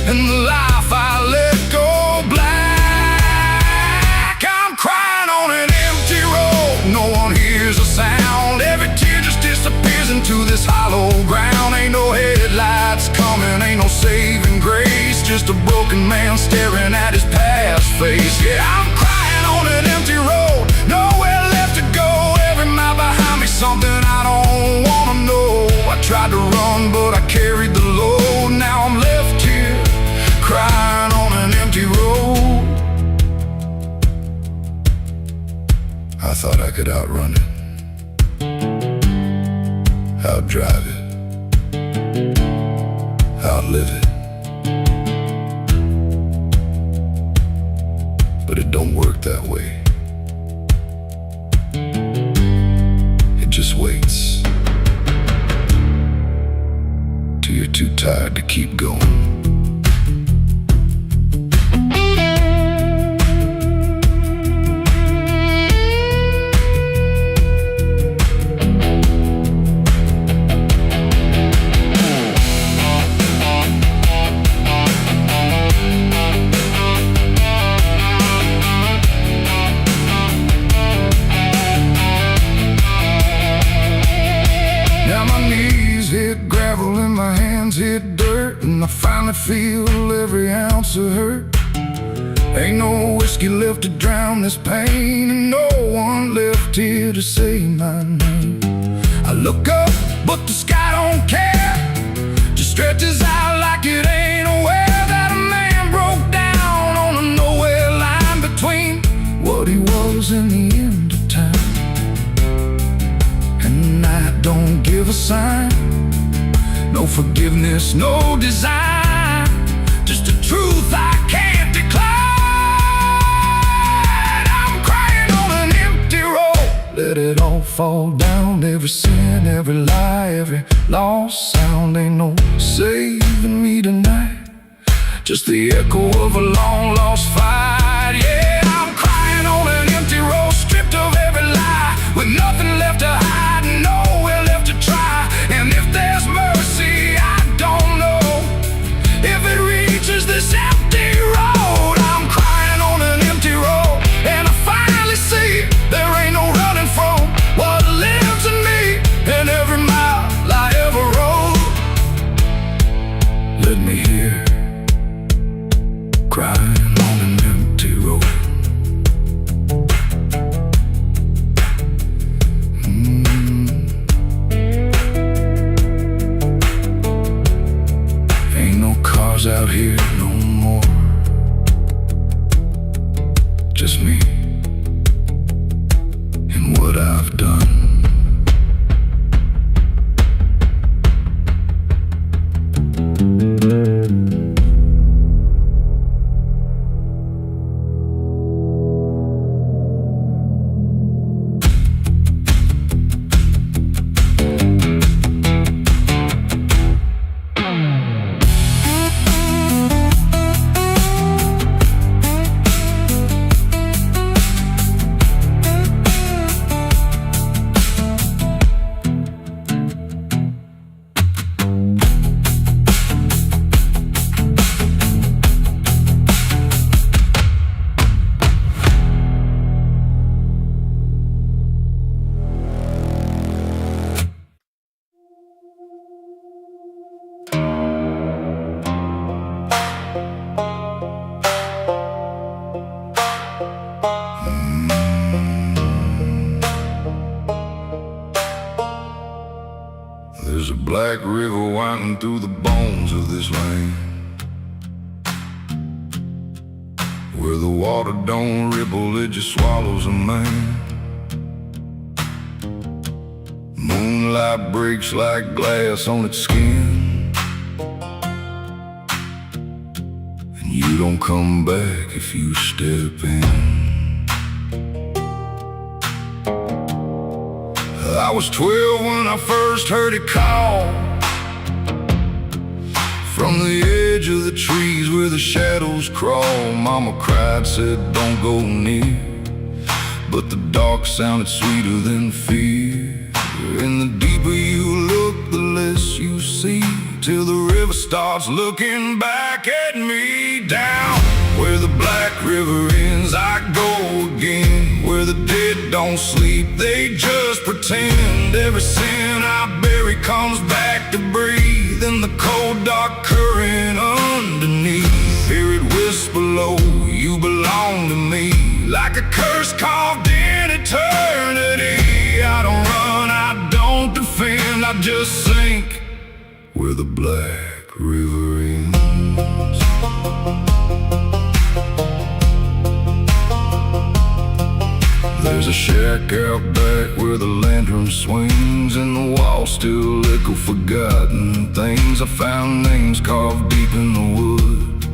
and the life I let go black. I'm crying on an empty road, no one hears a sound. Every tear just disappears into this hollow ground. Ain't no headlights coming, ain't no saving grace, just a broken man staring at his past face. Yeah, I'm crying on an empty road, nowhere left to go. Every mile behind me, something I don't wanna know. I tried to run, but I carried the load. Now I'm left here, crying on an empty road. I thought I could outrun it, outdrive it, outlive it, but it don't work that way. It just waits till you're too tired to keep going. Hit dirt, and I finally feel every ounce of hurt. Ain't no whiskey left to drown this pain, and no one left here to say my name. I look up, but the sky don't care, just stretches out like it ain't aware that a man broke down on a nowhere line between what he was and the end of time. And I don't give a sign, no forgiveness, no design, just a truth I can't decline. I'm crying on an empty road, let it all fall down. Every sin, every lie, every lost sound. Ain't no saving me tonight, just the echo of a long lost fight. Yeah, I'm crying on an empty road, stripped of every lie, with nothing left to hide and nowhere left to try. And if there's mercy, I don't know if it reaches this empty road. I'm crying on an empty road, and I finally see there ain't no running from what lives in me. just me and what I've done. There's a black river winding through the bones of this land, where the water don't ripple, it just swallows a man. Moonlight breaks like glass on its skin, and you don't come back if you step in. I was 12 when I first heard it call, from the edge of the trees where the shadows crawl. Mama cried, said don't go near, but the dark sounded sweeter than fear. And the deeper you look, the less you see, till the river starts looking back at me. Down where the black river ends, I go again, where the dead don't sleep, they just pretend. Every sin I bury comes back to breathe in the cold dark current underneath. Hear it whisper low, you belong to me, like a curse carved in eternity. I don't run, I don't defend, I just sink where the black river ends. There's a shack out back where the lantern swings, and the walls still echo forgotten things. I found names carved deep in the wood,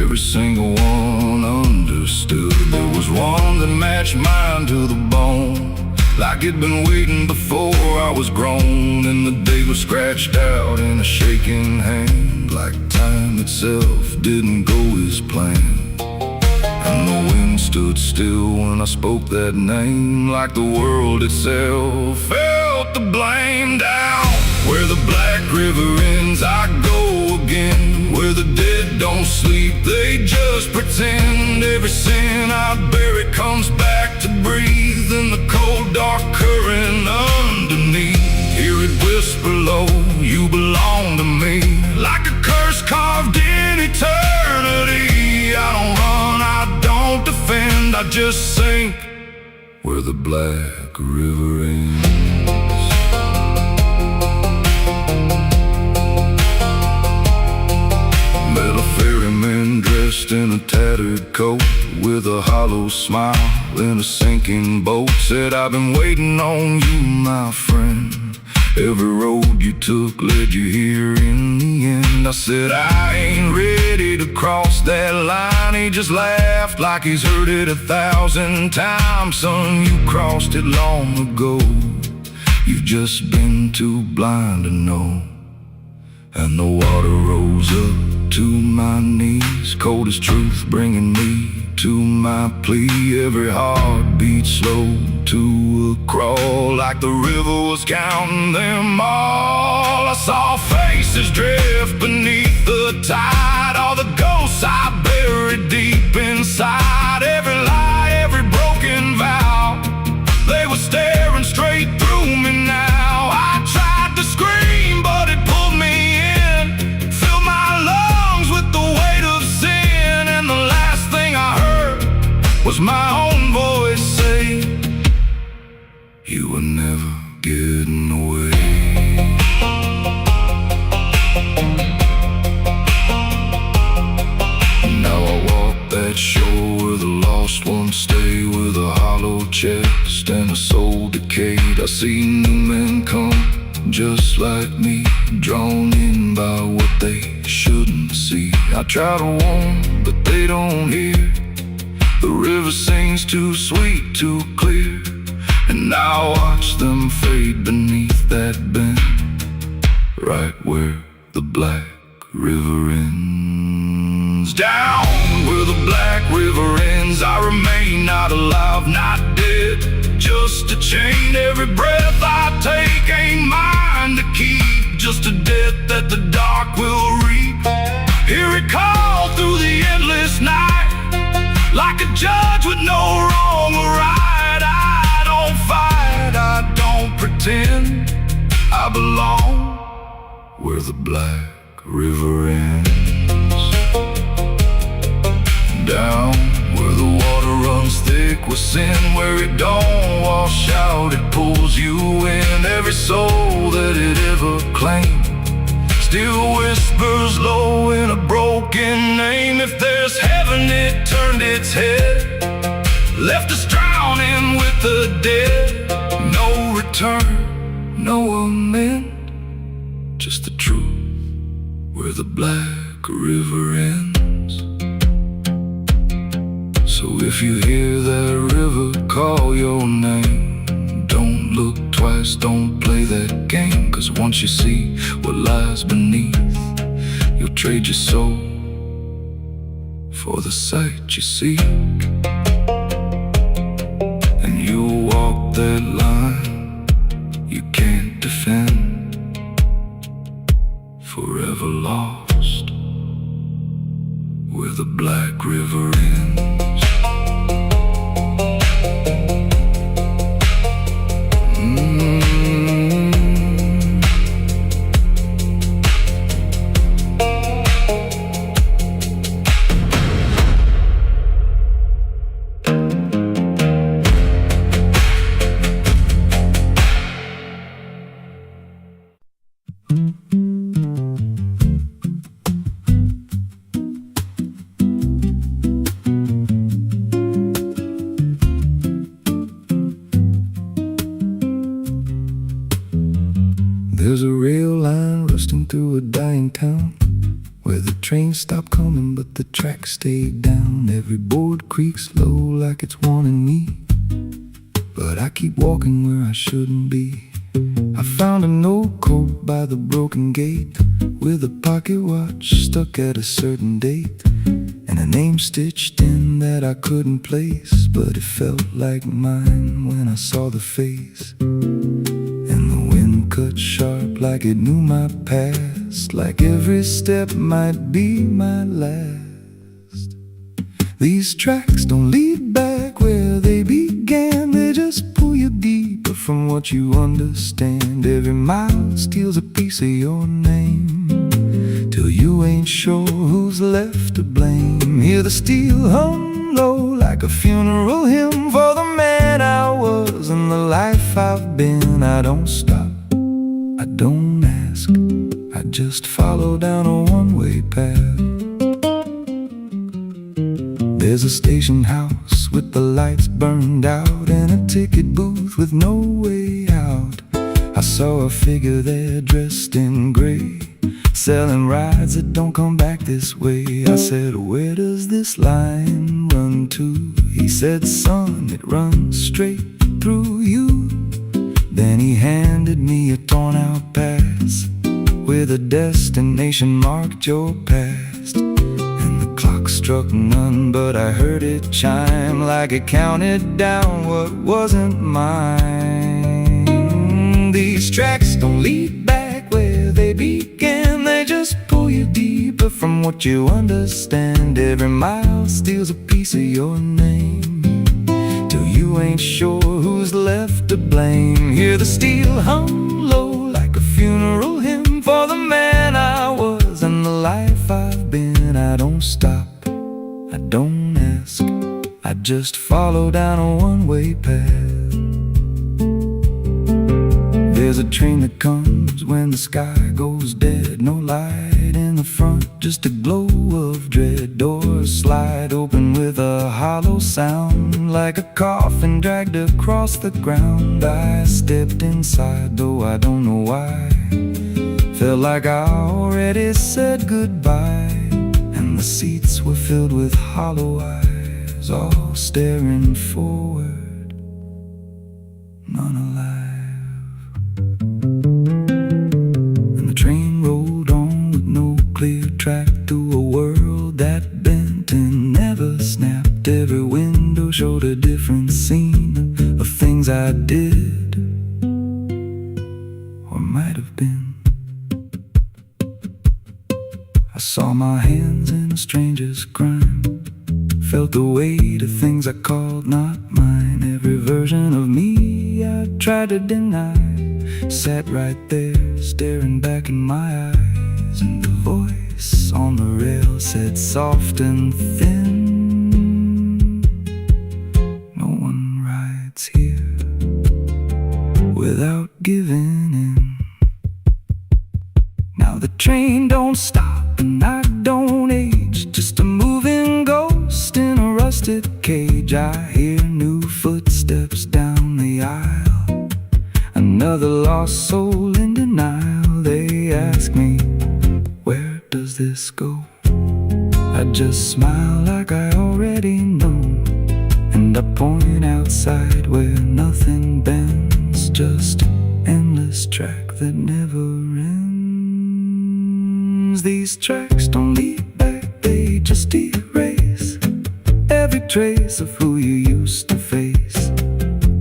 every single one understood. There was one that matched mine to the bone, like it'd been waiting before I was grown. And the day was scratched out in a shaking hand, like time itself didn't go as planned. And the wind stood still when I spoke that name, like the world itself felt the blame. Down where the black river ends, I go again, where the dead don't sleep, they just pretend. Every sin I bury comes back to breathe in the cold dark current underneath. Hear it whisper low, you belong to me, like a curse carved in eternity. I don't run, I don't defend, I just sink where the black river ends. Met a ferryman dressed in a tattered coat, with a hollow smile in a sinking boat. Said, I've been waiting on you, my friend. Every road you took led you here in the end. I said, I ain't ready to cross that line. He just laughed like he's heard it 1,000 times. Son, you crossed it long ago, you've just been too blind to know. And the water rose up to my knees, cold as truth, bringing me to my plea. Every heartbeat slow to a crawl, like the river was counting them all. I saw faces drift beneath the tide, all the ghosts I buried deep inside. Every lie, every broken vow, they were staring straight through me now. I tried to scream, but it pulled me in, filled my lungs with the weight of sin. And the last thing I heard was my own voice say, you were never getting away. Now I walk that shore where the law some stay with a hollow chest and a soul decayed. I see new men come just like me, drawn in by what they shouldn't see. I try to warn, but they don't hear. The river sings too sweet, too clear, and I watch them fade beneath that bend, right where the black river ends. Down where the black river ends, I remain not alive, not dead, just a chain. Every breath I take ain't mine to keep, just a death that the dark will reap. Hear it call through the endless night, like a judge with no wrong or right. I don't fight, I don't pretend, I belong where the black river ends. Down where the water runs thick with sin, where it don't wash out, it pulls you in. Every soul that it ever claimed still whispers low in a broken name. If there's heaven, it turned its head, left us drowning with the dead. No return, no amend, just the truth where the black river ends. So if you hear that river call your name, don't look twice, don't play that game. Cause once you see what lies beneath, you'll trade your soul for the sight you seek. And you'll walk that line you can't defend, forever lost where the black river ends. There's a rail line rusting through a dying town, where the trains stop coming but the tracks stay down. Every board creaks low like it's warning me, but I keep walking where I shouldn't be. I found a note code by the broken gate, with a pocket watch stuck at a certain date, and a name stitched in that I couldn't place, but it felt like mine when I saw the face. And the wind cut sharp like it knew my past, like every step might be my last. These tracks don't lead back where they began, they just pull you deeper from what you understand. Every mile steals a piece of your name, till you ain't sure who's left to blame. Hear the steel hum low like a funeral hymn for the man I was and the life I've been. I don't stop, I don't ask, I just follow down a one-way path. There's a station house with the lights burned out, and a ticket booth with no way out. I saw a figure there dressed in gray, selling rides that don't come back this way. I said, where does this line run to? He said, son, it runs straight through you. Then he handed me a torn out pass, with a destination marked your past. And the clock struck none, but I heard it chime like it counted down what wasn't mine. These tracks don't lead back where they began, they just pull you deeper from what you understand. Every mile steals a piece of your name, till you ain't sure who's left to blame. Hear the steel hum low like a funeral hymn for the man I was and the life I've been. I don't stop, I don't ask, I just follow down a one-way path. there's a train that comes when the sky goes dead. No light in the front, just a glow of dread. Doors slide open with a hollow sound, like a coffin dragged across the ground. I stepped inside, though I don't know why. Felt like I already said goodbye. And the seats were filled with hollow eyes, all staring forward, none alive. And the train rolled on with no clear track through a world that bent and never snapped. Every window showed a different scene of things I did or might have been. I saw my hands in a stranger's crime, felt the weight of things I called not mine. Every version of me I tried to deny sat right there, staring back in my eyes. And the voice on the rail said soft and thin, no one rides here without giving in. Now the train don't stop and I don't age, just a moving ghost in a rusted cage. I hear new footsteps down the aisle, another lost soul in denial. They ask me, where does this go? I just smile like I already know, and I point outside where nothing bends, just an endless track that never ends. These tracks don't lead back, they just erase every trace of who you used to face.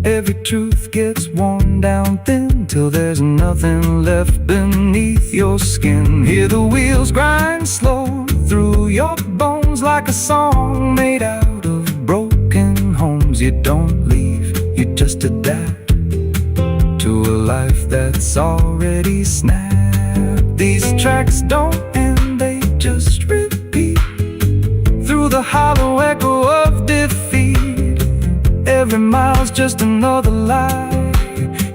Every truth gets worn down thin till there's nothing left beneath your skin. Hear the wheels grind slow through your bones like a song made out of broken homes. You don't leave, you just adapt to a life that's already snapped. These tracks don't end, they just repeat through the hollow echo of defeat. Every mile's just another lie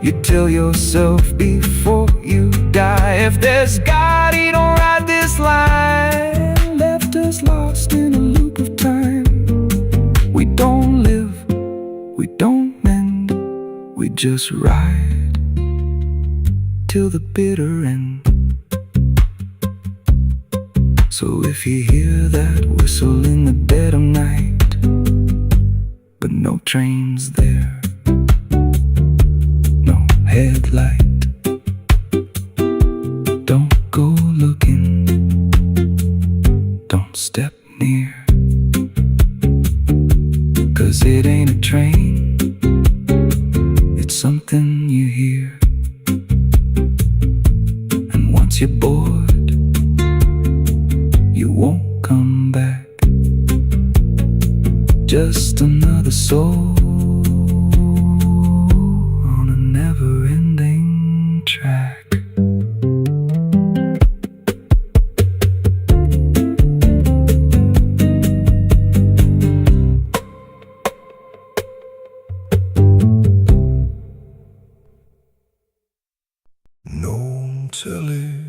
you tell yourself before you die. If there's God, he don't ride this line, left us lost in a loop of time. We don't live, we don't mend, we just ride till the bitter end. So if you hear that whistle in the dead of night, but no train's there, no headlight, don't go looking, don't step near, 'cause it ain't a train, it's something you hear. And once you're bored, you won't come back, just another soul on a never-ending track. No television.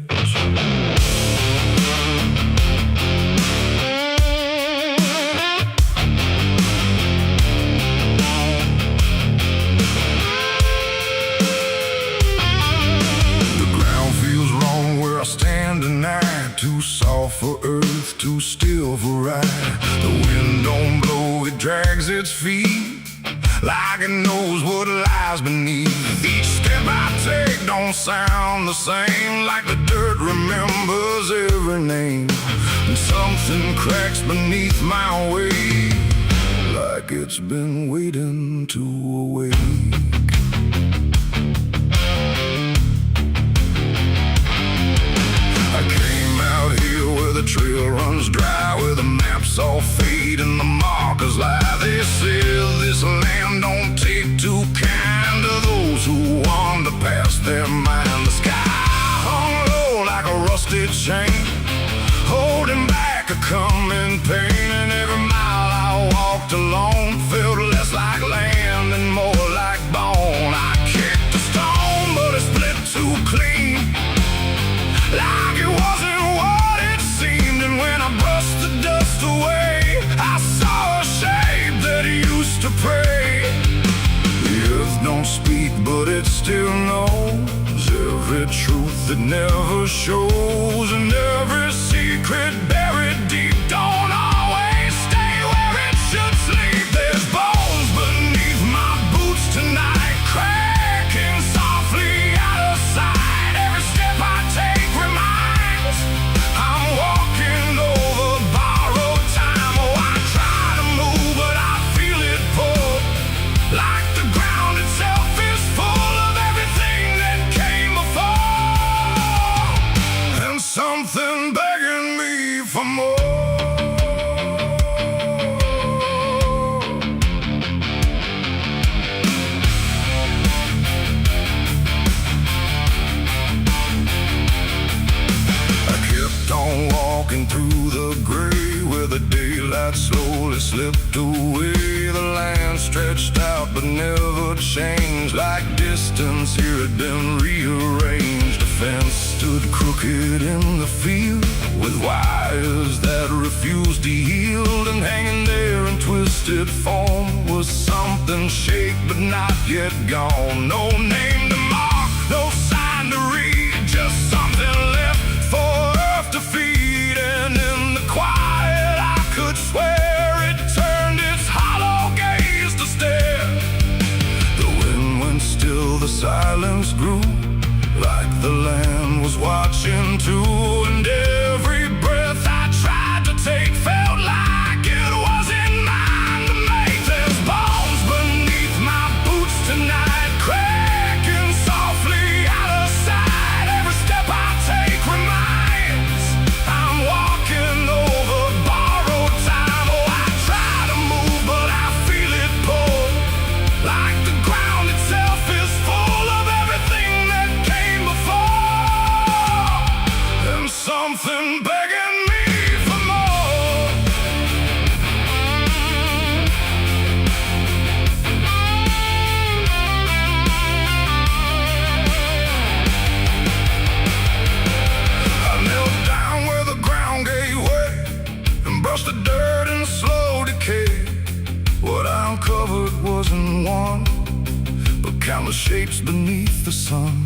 Too soft for earth, too still for ride. The wind don't blow, it drags its feet like it knows what lies beneath. Each step I take don't sound the same, like the dirt remembers every name. And something cracks beneath my weight, like it's been waiting to awake. I came out here where the trail runs dry, where the maps all fade and the markers lie. They said this land don't take too kind to those who wander past their mind. The sky hung low like a rusted chain, holding back a coming pain. And every mile I walked alone felt less like land and more like bone. I kicked a stone, but it split to pray. The earth don't speak, but it still knows every truth that never shows, and every secret buried deep don't always stay where it should sleep. There's bones beneath my boots tonight, cracking softly out of sight. Every step I take reminds I'm walking over borrowed time. Oh, I try to move, but I feel it pull, like the ground itself is full of everything that came before, and something begging me for more. I kept on walking through the gray where the daylight slowly slipped away. The land stretched out but never changed, like distance here had been rearranged. A fence stood crooked in the field with wires that refused to yield, and hanging there in twisted form was something shaped but not yet gone. No name to mark, no sign to read, just something left for earth to feed. And in the quiet I could swear it turned its hollow gaze to stare. The wind went still, the silence grew, like the land was watching too. And every breath I tried to take felt like it wasn't mine to make. There's bones beneath my boots tonight, cracking softly out of sight. Every step I take reminds I'm walking over borrowed time. Oh, I try to move, but I feel it pull, like the ground itself is full of everything that came before, and something begging me for more. I knelt down where the ground gave way and brushed the dirt in slow decay. What I uncovered wasn't one, but countless shapes beneath the sun.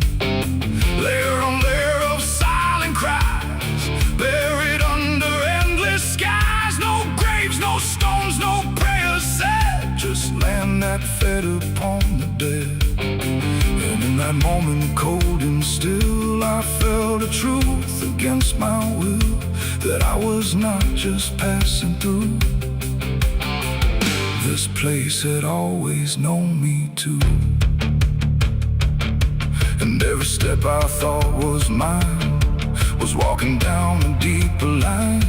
Layer on layer of silent cries, buried under endless skies. No graves, no stones, no prayers said, just land that fed upon the dead. And in that moment, cold and still, I felt a truth against my will, that I was not just passing through. This place had always known me too. And every step I thought was mine was walking down a deeper line,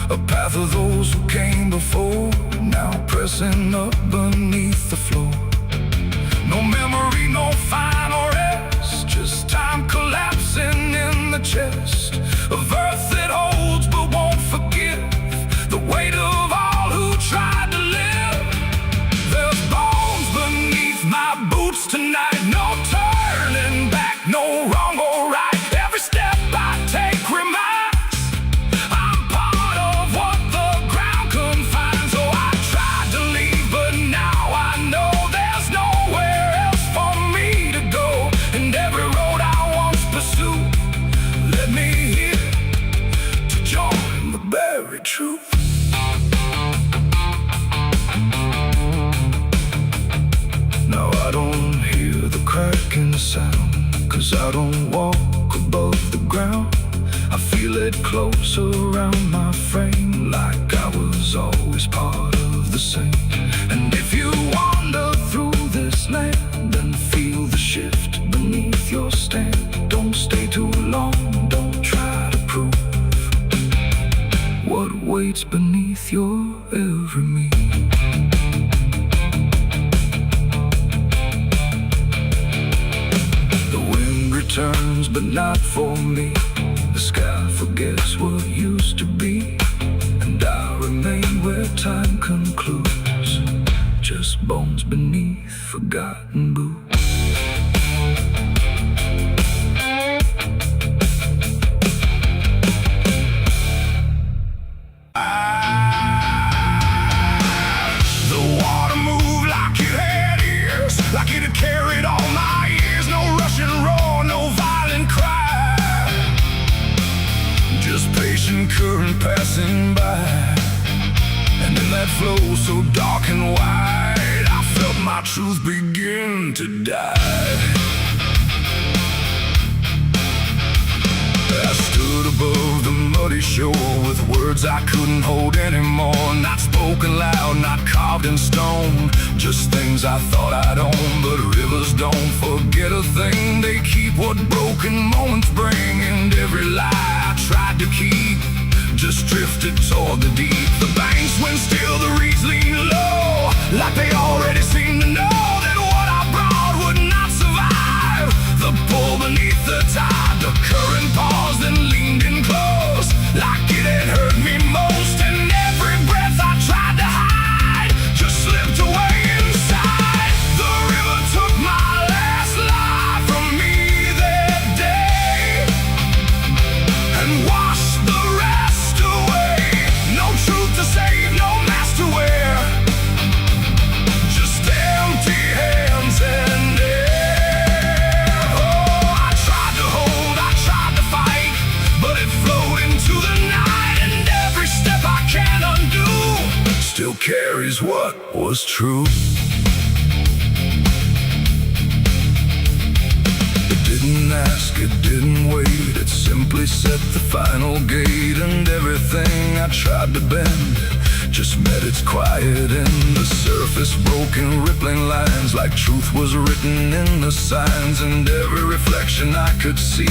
a path of those who came before, now pressing up beneath the floor. No memory, no final rest, just time collapsing in the chest of earth that holds but won't forgive the weight of all who tried to live. There's bones beneath my boots tonight, no turning back, no wrong or right. Every step I take reminds I'm part of what the ground confines. Oh, I tried to leave, but now I know there's nowhere else for me to go. And every road I once pursued led me here to join the buried truth. Now I don't hear the cracking sound, 'cause I don't walk above the ground. I feel it close around my frame, like I was always part of the same. And if you wander through this land, then feel the shift beneath your stand. Don't stay too long, don't try to prove what waits beneath your every move. The wind returns, but not for me. The sky forgets what used to be, and I remain where time concludes, just bones beneath forgotten boots. The water moves so dark and wide, I felt my truth begin to die. I stood above the muddy shore with words I couldn't hold anymore. Not spoken loud, not carved in stone, just things I thought I'd own. But rivers don't forget a thing, they keep what broken moments bring. And every lie I tried to keep just drifted toward the deep. The banks went still, the reeds lean low, like they already seemed to know that what I brought would not survive the pull beneath the tide. The current paused and leaned in close, like it had hurt me most. And every breath I tried to hide just slipped away inside. The river took my last life from me that day and washed the rest away. No truth to save, no mask to wear, just empty hands and air. Oh, I tried to hold, I tried to fight, but it flowed into the night. And every step I can't undo still carries what was true. It didn't ask, it didn't wait, it simply set the final gate. And everything I tried to bend just met its quiet end. The surface broke in rippling lines, like truth was written in the signs. And every reflection I could see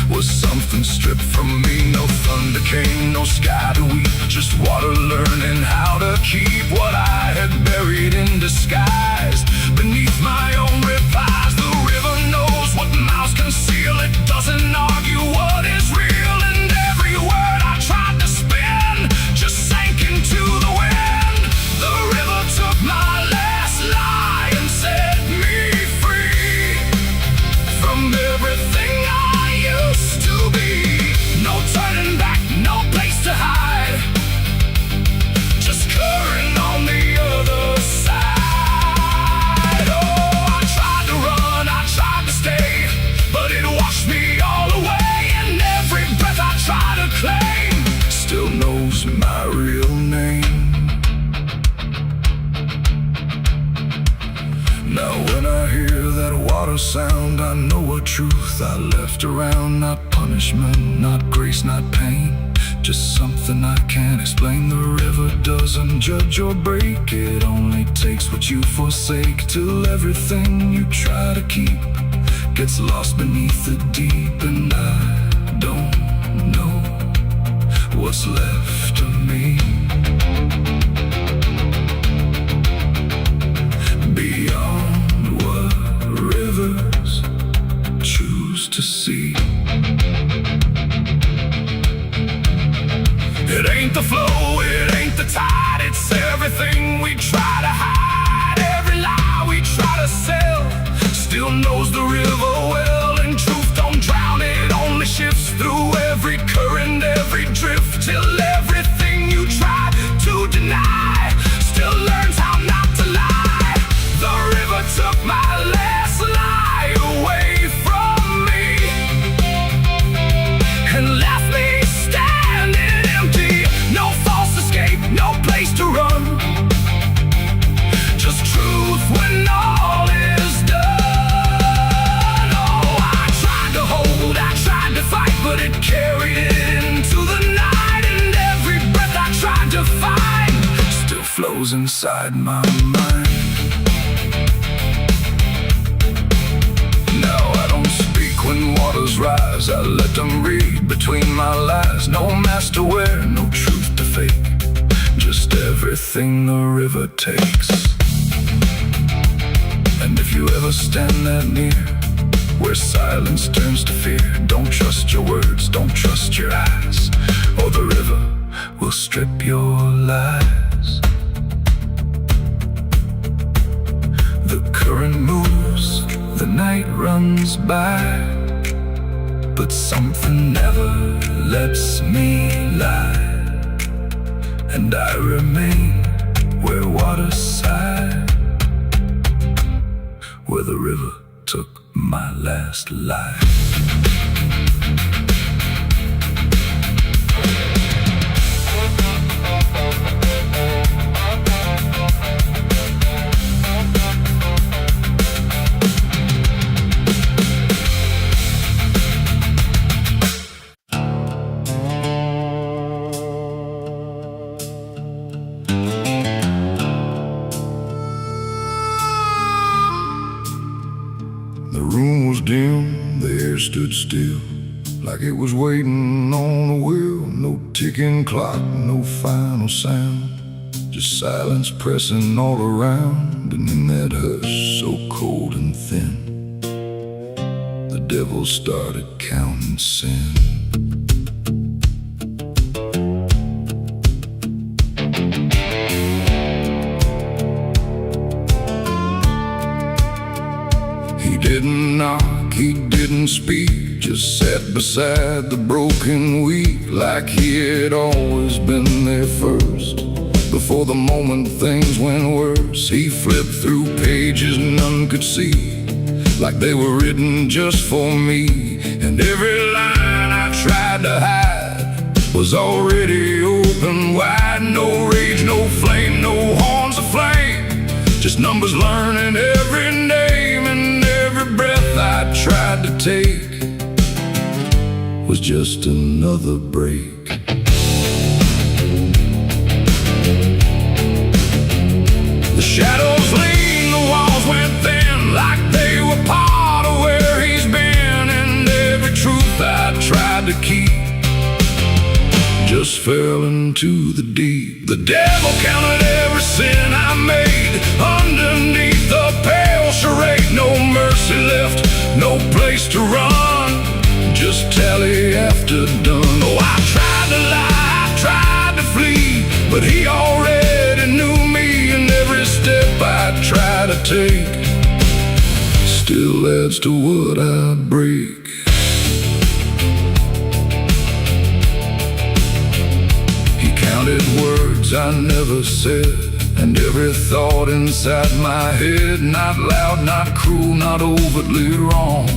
was something stripped from me. No thunder came, no sky to weep, just water learning how to keep what I had buried in disguise beneath my own replies. The river knows what mouths conceal, it doesn't argue what is real. And every word I tried to spin just sank into the wind. The river took my last lie and set me free from everything I used to be. No turning back, no place to hide, just current on the other side. Oh, I tried to run, I tried to stay, but it washed me all away. And every breath I try to claim still knows my real name. Now when I hear that water sound, I know a truth I left around. Not punishment, not grace, not pain, just something I can't explain. The river doesn't judge or break, it only takes what you forsake, till everything you try to keep gets lost beneath the deep. And I don't know what's left of me beyond what rivers choose to see. It ain't the flow, it ain't the tide, it's everything we try to hide. Every lie we try to sell still knows the river well. And truth don't drown, it only shifts through every current, every drift, till everything you try to deny still learns how not to lie. The river took my last lie away from me and left me standing empty. No false escape, no place to run, just truth when all is done. Oh, I tried to hold, I tried to fight, but it carried it into the night. And every breath I tried to find still flows inside my mind. Now I don't speak when waters rise, I let them read between my lies. No mask to wear, no truth to fake, just everything the river takes. And if you ever stand that near, where silence turns to fear, don't trust your words, don't trust your eyes, or the river will strip your lies. The current moves, the night runs by, but something never lets me lie. And I remain where water sighed, where the river took my last life. stood still, like it was waiting on a wheel. No ticking clock, no final sound, just silence pressing all around. And in that hush so cold and thin, the devil started counting sin. He didn't knock, he didn't speak, just sat beside the broken weak, like he had always been there first. Before the moment things went worse, he flipped through pages none could see, like they were written just for me. And every line I tried to hide was already open wide. No rage, no flame, no horns of flame, just numbers learning every name. And every breath I tried to take was just another break. The shadows lean, the walls went thin, like they were part of where he's been. And every truth I tried to keep just fell into the deep. The devil counted every sin I made underneath the pale charade. No mercy left, no place to run, just tally after done. Oh, I tried to lie, I tried to flee, but he already knew me. And every step I try to take still adds to what I break. He counted words I never said, and every thought inside my head. Not loud, not cruel, not overtly wrong,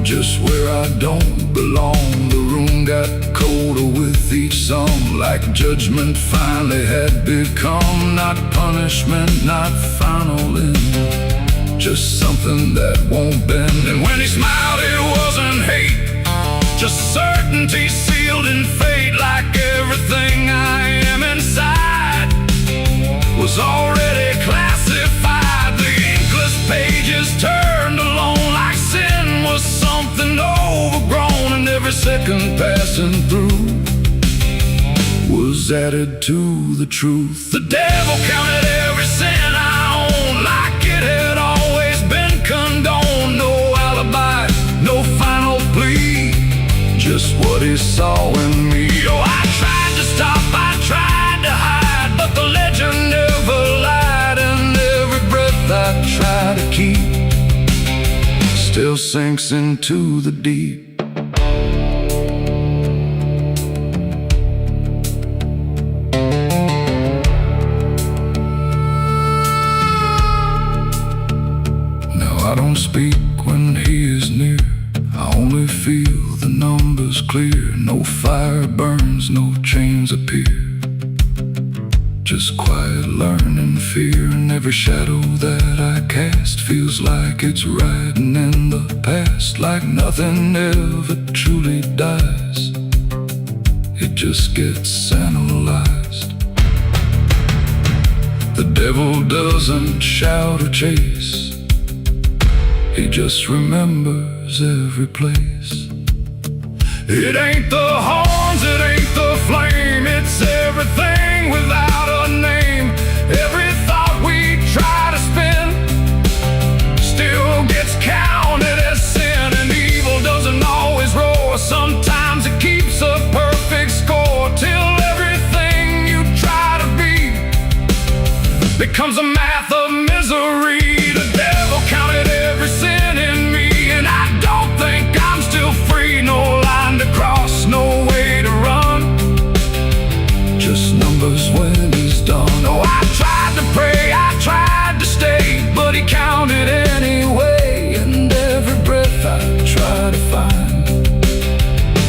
just where I don't belong. The room got colder with each song, like judgment finally had become. Not punishment, not final end, just something that won't bend. And when he smiled it wasn't hate, just certainty sealed in fate. Like everything I am inside was already classified. The inkless pages turned alone, like sin was something overgrown. And every second passing through was added to the truth. The devil counted every sin I owned, like it had always been condoned. No alibi, no final plea, just what he saw in me. Oh, I tried to stop, I tried to hide, but the legend never lied. And every breath I try to keep still sinks into the deep. Now I don't speak when he is near, I only feel the numbers clear. No fire burns, no chains appear, just quiet learning fear. And every shadow that I cast feels like it's riding in the past, like nothing ever truly dies, it just gets analyzed. The devil doesn't shout or chase, he just remembers every place. It ain't the horns, it ain't the flame, it's everything without a name. Every thought we try to spin still gets counted as sin. And evil doesn't always roar, sometimes it keeps a perfect score, till everything you try to be becomes a math of misery. The devil counted every sin in me, and I don't think I'm still free. No line to cross, no way to run, just numbers when he's done. Oh, I tried to pray, I tried to stay, but he counted anyway. And every breath I try to find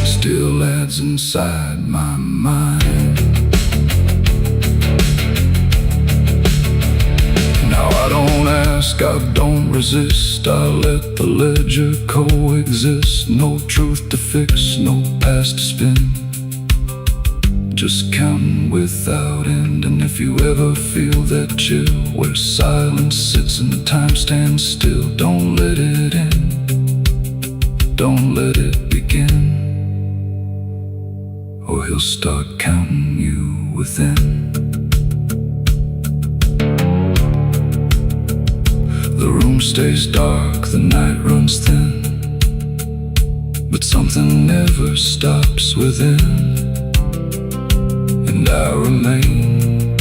still adds inside my mind. Now I don't ask, I don't resist, I let the ledger coexist. No truth to fix, no past to spin, just counting without end. And if you ever feel that chill where silence sits and the time stands still, don't let it in, don't let it begin, or he'll start counting you within. The room stays dark, the night runs thin, but something never stops within. And I remain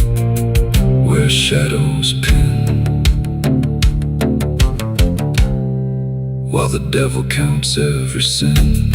where shadows pin, while the devil counts every sin.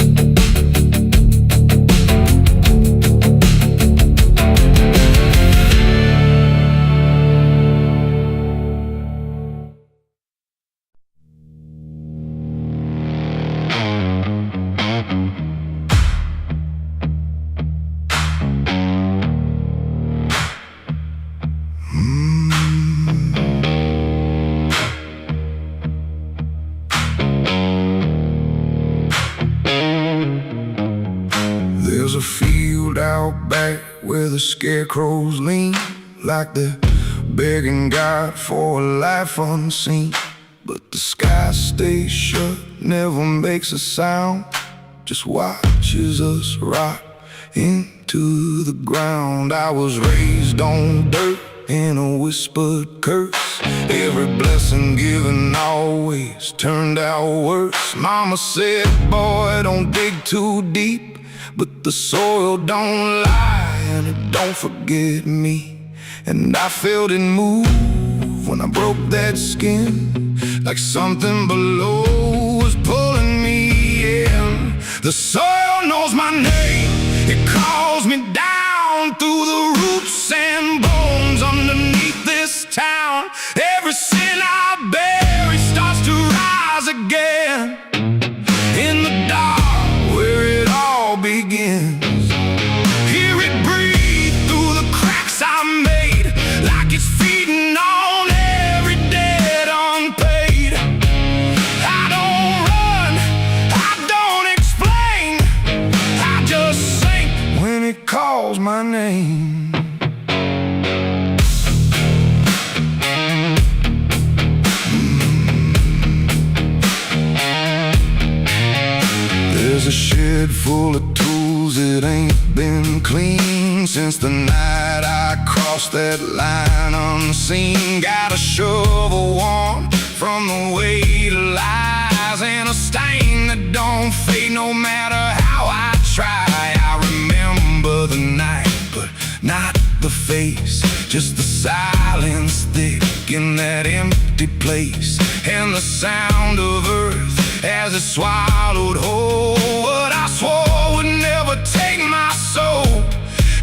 There's a field out back where the scarecrows lean, like they're begging God for a life unseen. But the sky stays shut, never makes a sound, just watches us rot into the ground. I was raised on dirt in a whispered curse. Every blessing given always turned out worse. Mama said, boy, don't dig too deep, but the soil don't lie and it don't forget me. And I felt it move when I broke that skin, like something below was pulling me in. The soil knows my name, it calls me down through the roots and bones underneath this town. Every sin I bury starts to rise again in the dark where it all begins. Hear it breathe through the cracks I made, like it's feeding on every debt unpaid. I don't run, I don't explain, I just sink when it calls my name. There's a shed full of tools that ain't been clean since the night I crossed that line unseen. Got a shovel worn from the weight of lies, and a stain that don't fade no matter how I try. I remember the night, but not the face, just the silence thick in that empty place, and the sound of earth as it swallowed whole what I swore would never take my soul.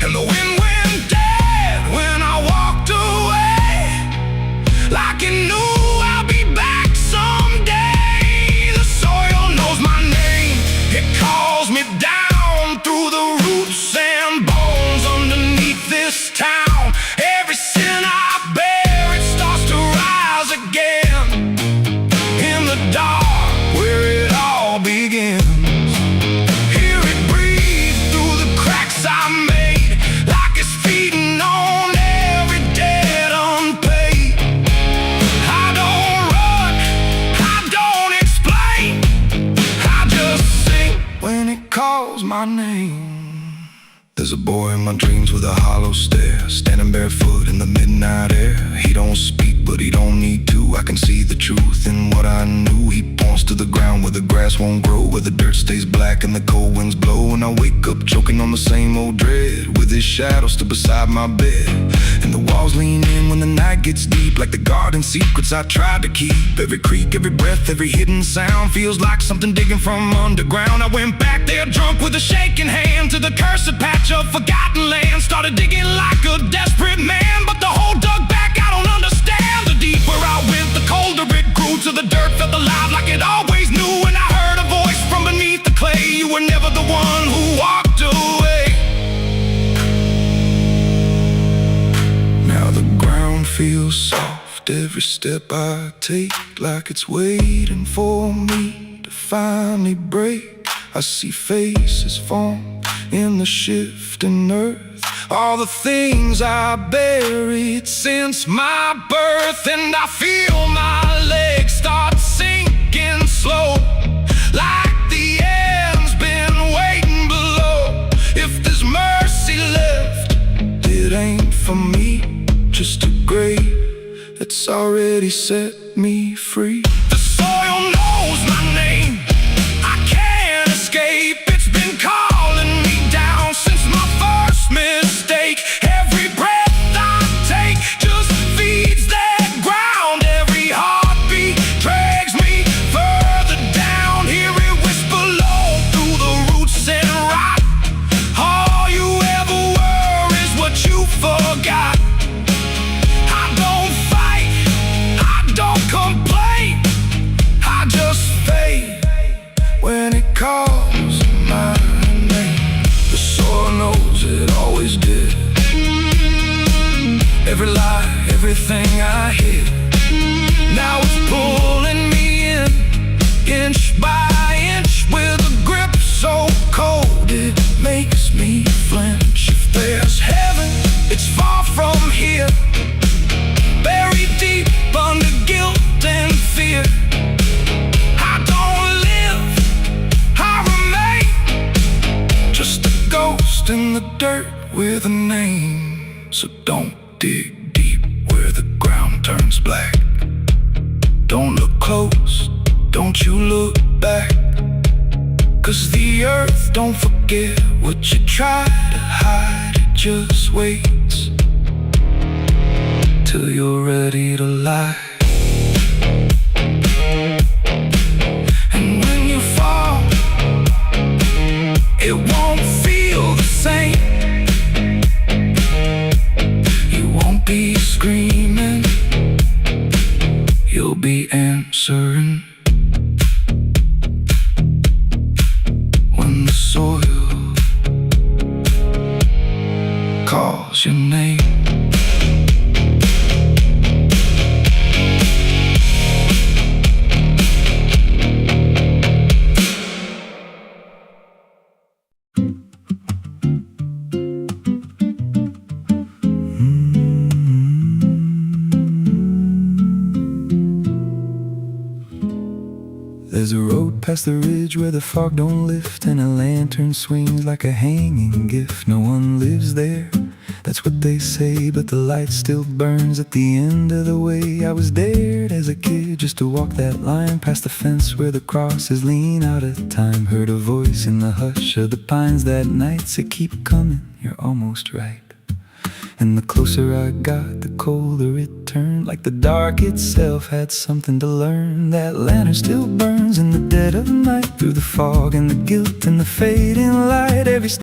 And the wind went dead when I walked away, like it knew I'll be back someday. The soil knows my name, it calls me down through the roots and bones underneath this town. Every sin I bear, it starts to rise again in the dark where it all begins. Hear it breathe through the cracks I made, like it's feeding on every debt unpaid. I don't run, I don't explain, I just sing when it calls my name. There's a boy in my dreams with a hollow stare, standing barefoot in the midnight air. He don't speak, but he don't need to. I can see the truth in what I knew. He points to the ground where the grass won't grow, where the dirt stays black and the cold winds blow. And I wake up choking on the same old dread, with his shadow still beside my bed. And the walls lean in when the night gets deep, like the garden secrets I tried to keep. Every creak, every breath, every hidden sound feels like something digging from underground. I went back there drunk with a shaking hand to the cursed patch of forgotten land. Started digging like a desperate man, but the hole dug back, I don't understand. The deeper I went, the colder it grew, to the dirt felt alive like it always knew. And I heard a voice from beneath the clay, you were never the one who walked away. Now the ground feels soft, every step I take, like it's waiting for me to finally break. I see faces formed in the shifting earth, all the things I buried since my birth. And I feel my legs start sinking slow, like the for me, just a grave that's already set me free. The soil knows my name, I can't escape. It's been calling me down since my first mistake. Every breath I take just feeds that ground. Every heartbeat drags me further down. Hear it whisper low through the roots and rot. All you ever were is what you forgot. I don't fight, I don't complain, I just fade When it calls my name, the soil knows it always did. Every lie, everything I hid, now it's pulling me in, inch by inch, with a grip so cold it makes me flinch. If there's heaven, it's far from here, buried deep under guilt and fear. I don't live, I remain, just a ghost in the dirt with a name. So don't dig deep where the ground turns black. Don't look close, don't you look back, 'cause the earth don't forget what you try to hide. It just waits till you're ready to lie. And when you fall, it won't feel the same. You won't be screaming, you'll be answering. When the soil calls your name. There's a road past the ridge where the fog don't lift, and a lantern swings like a hanging gift. No one lives there, that's what they say, but the light still burns at the end of the way. I was dared as a kid just to walk that line, past the fence where the crosses lean out of time. Heard a voice in the hush of the pines that night say, keep coming, you're almost right. And the closer I got, the colder it turned, like the dark itself had something to learn. That lantern still burns in the dead of night, through the fog and the guilt and the fading light. Every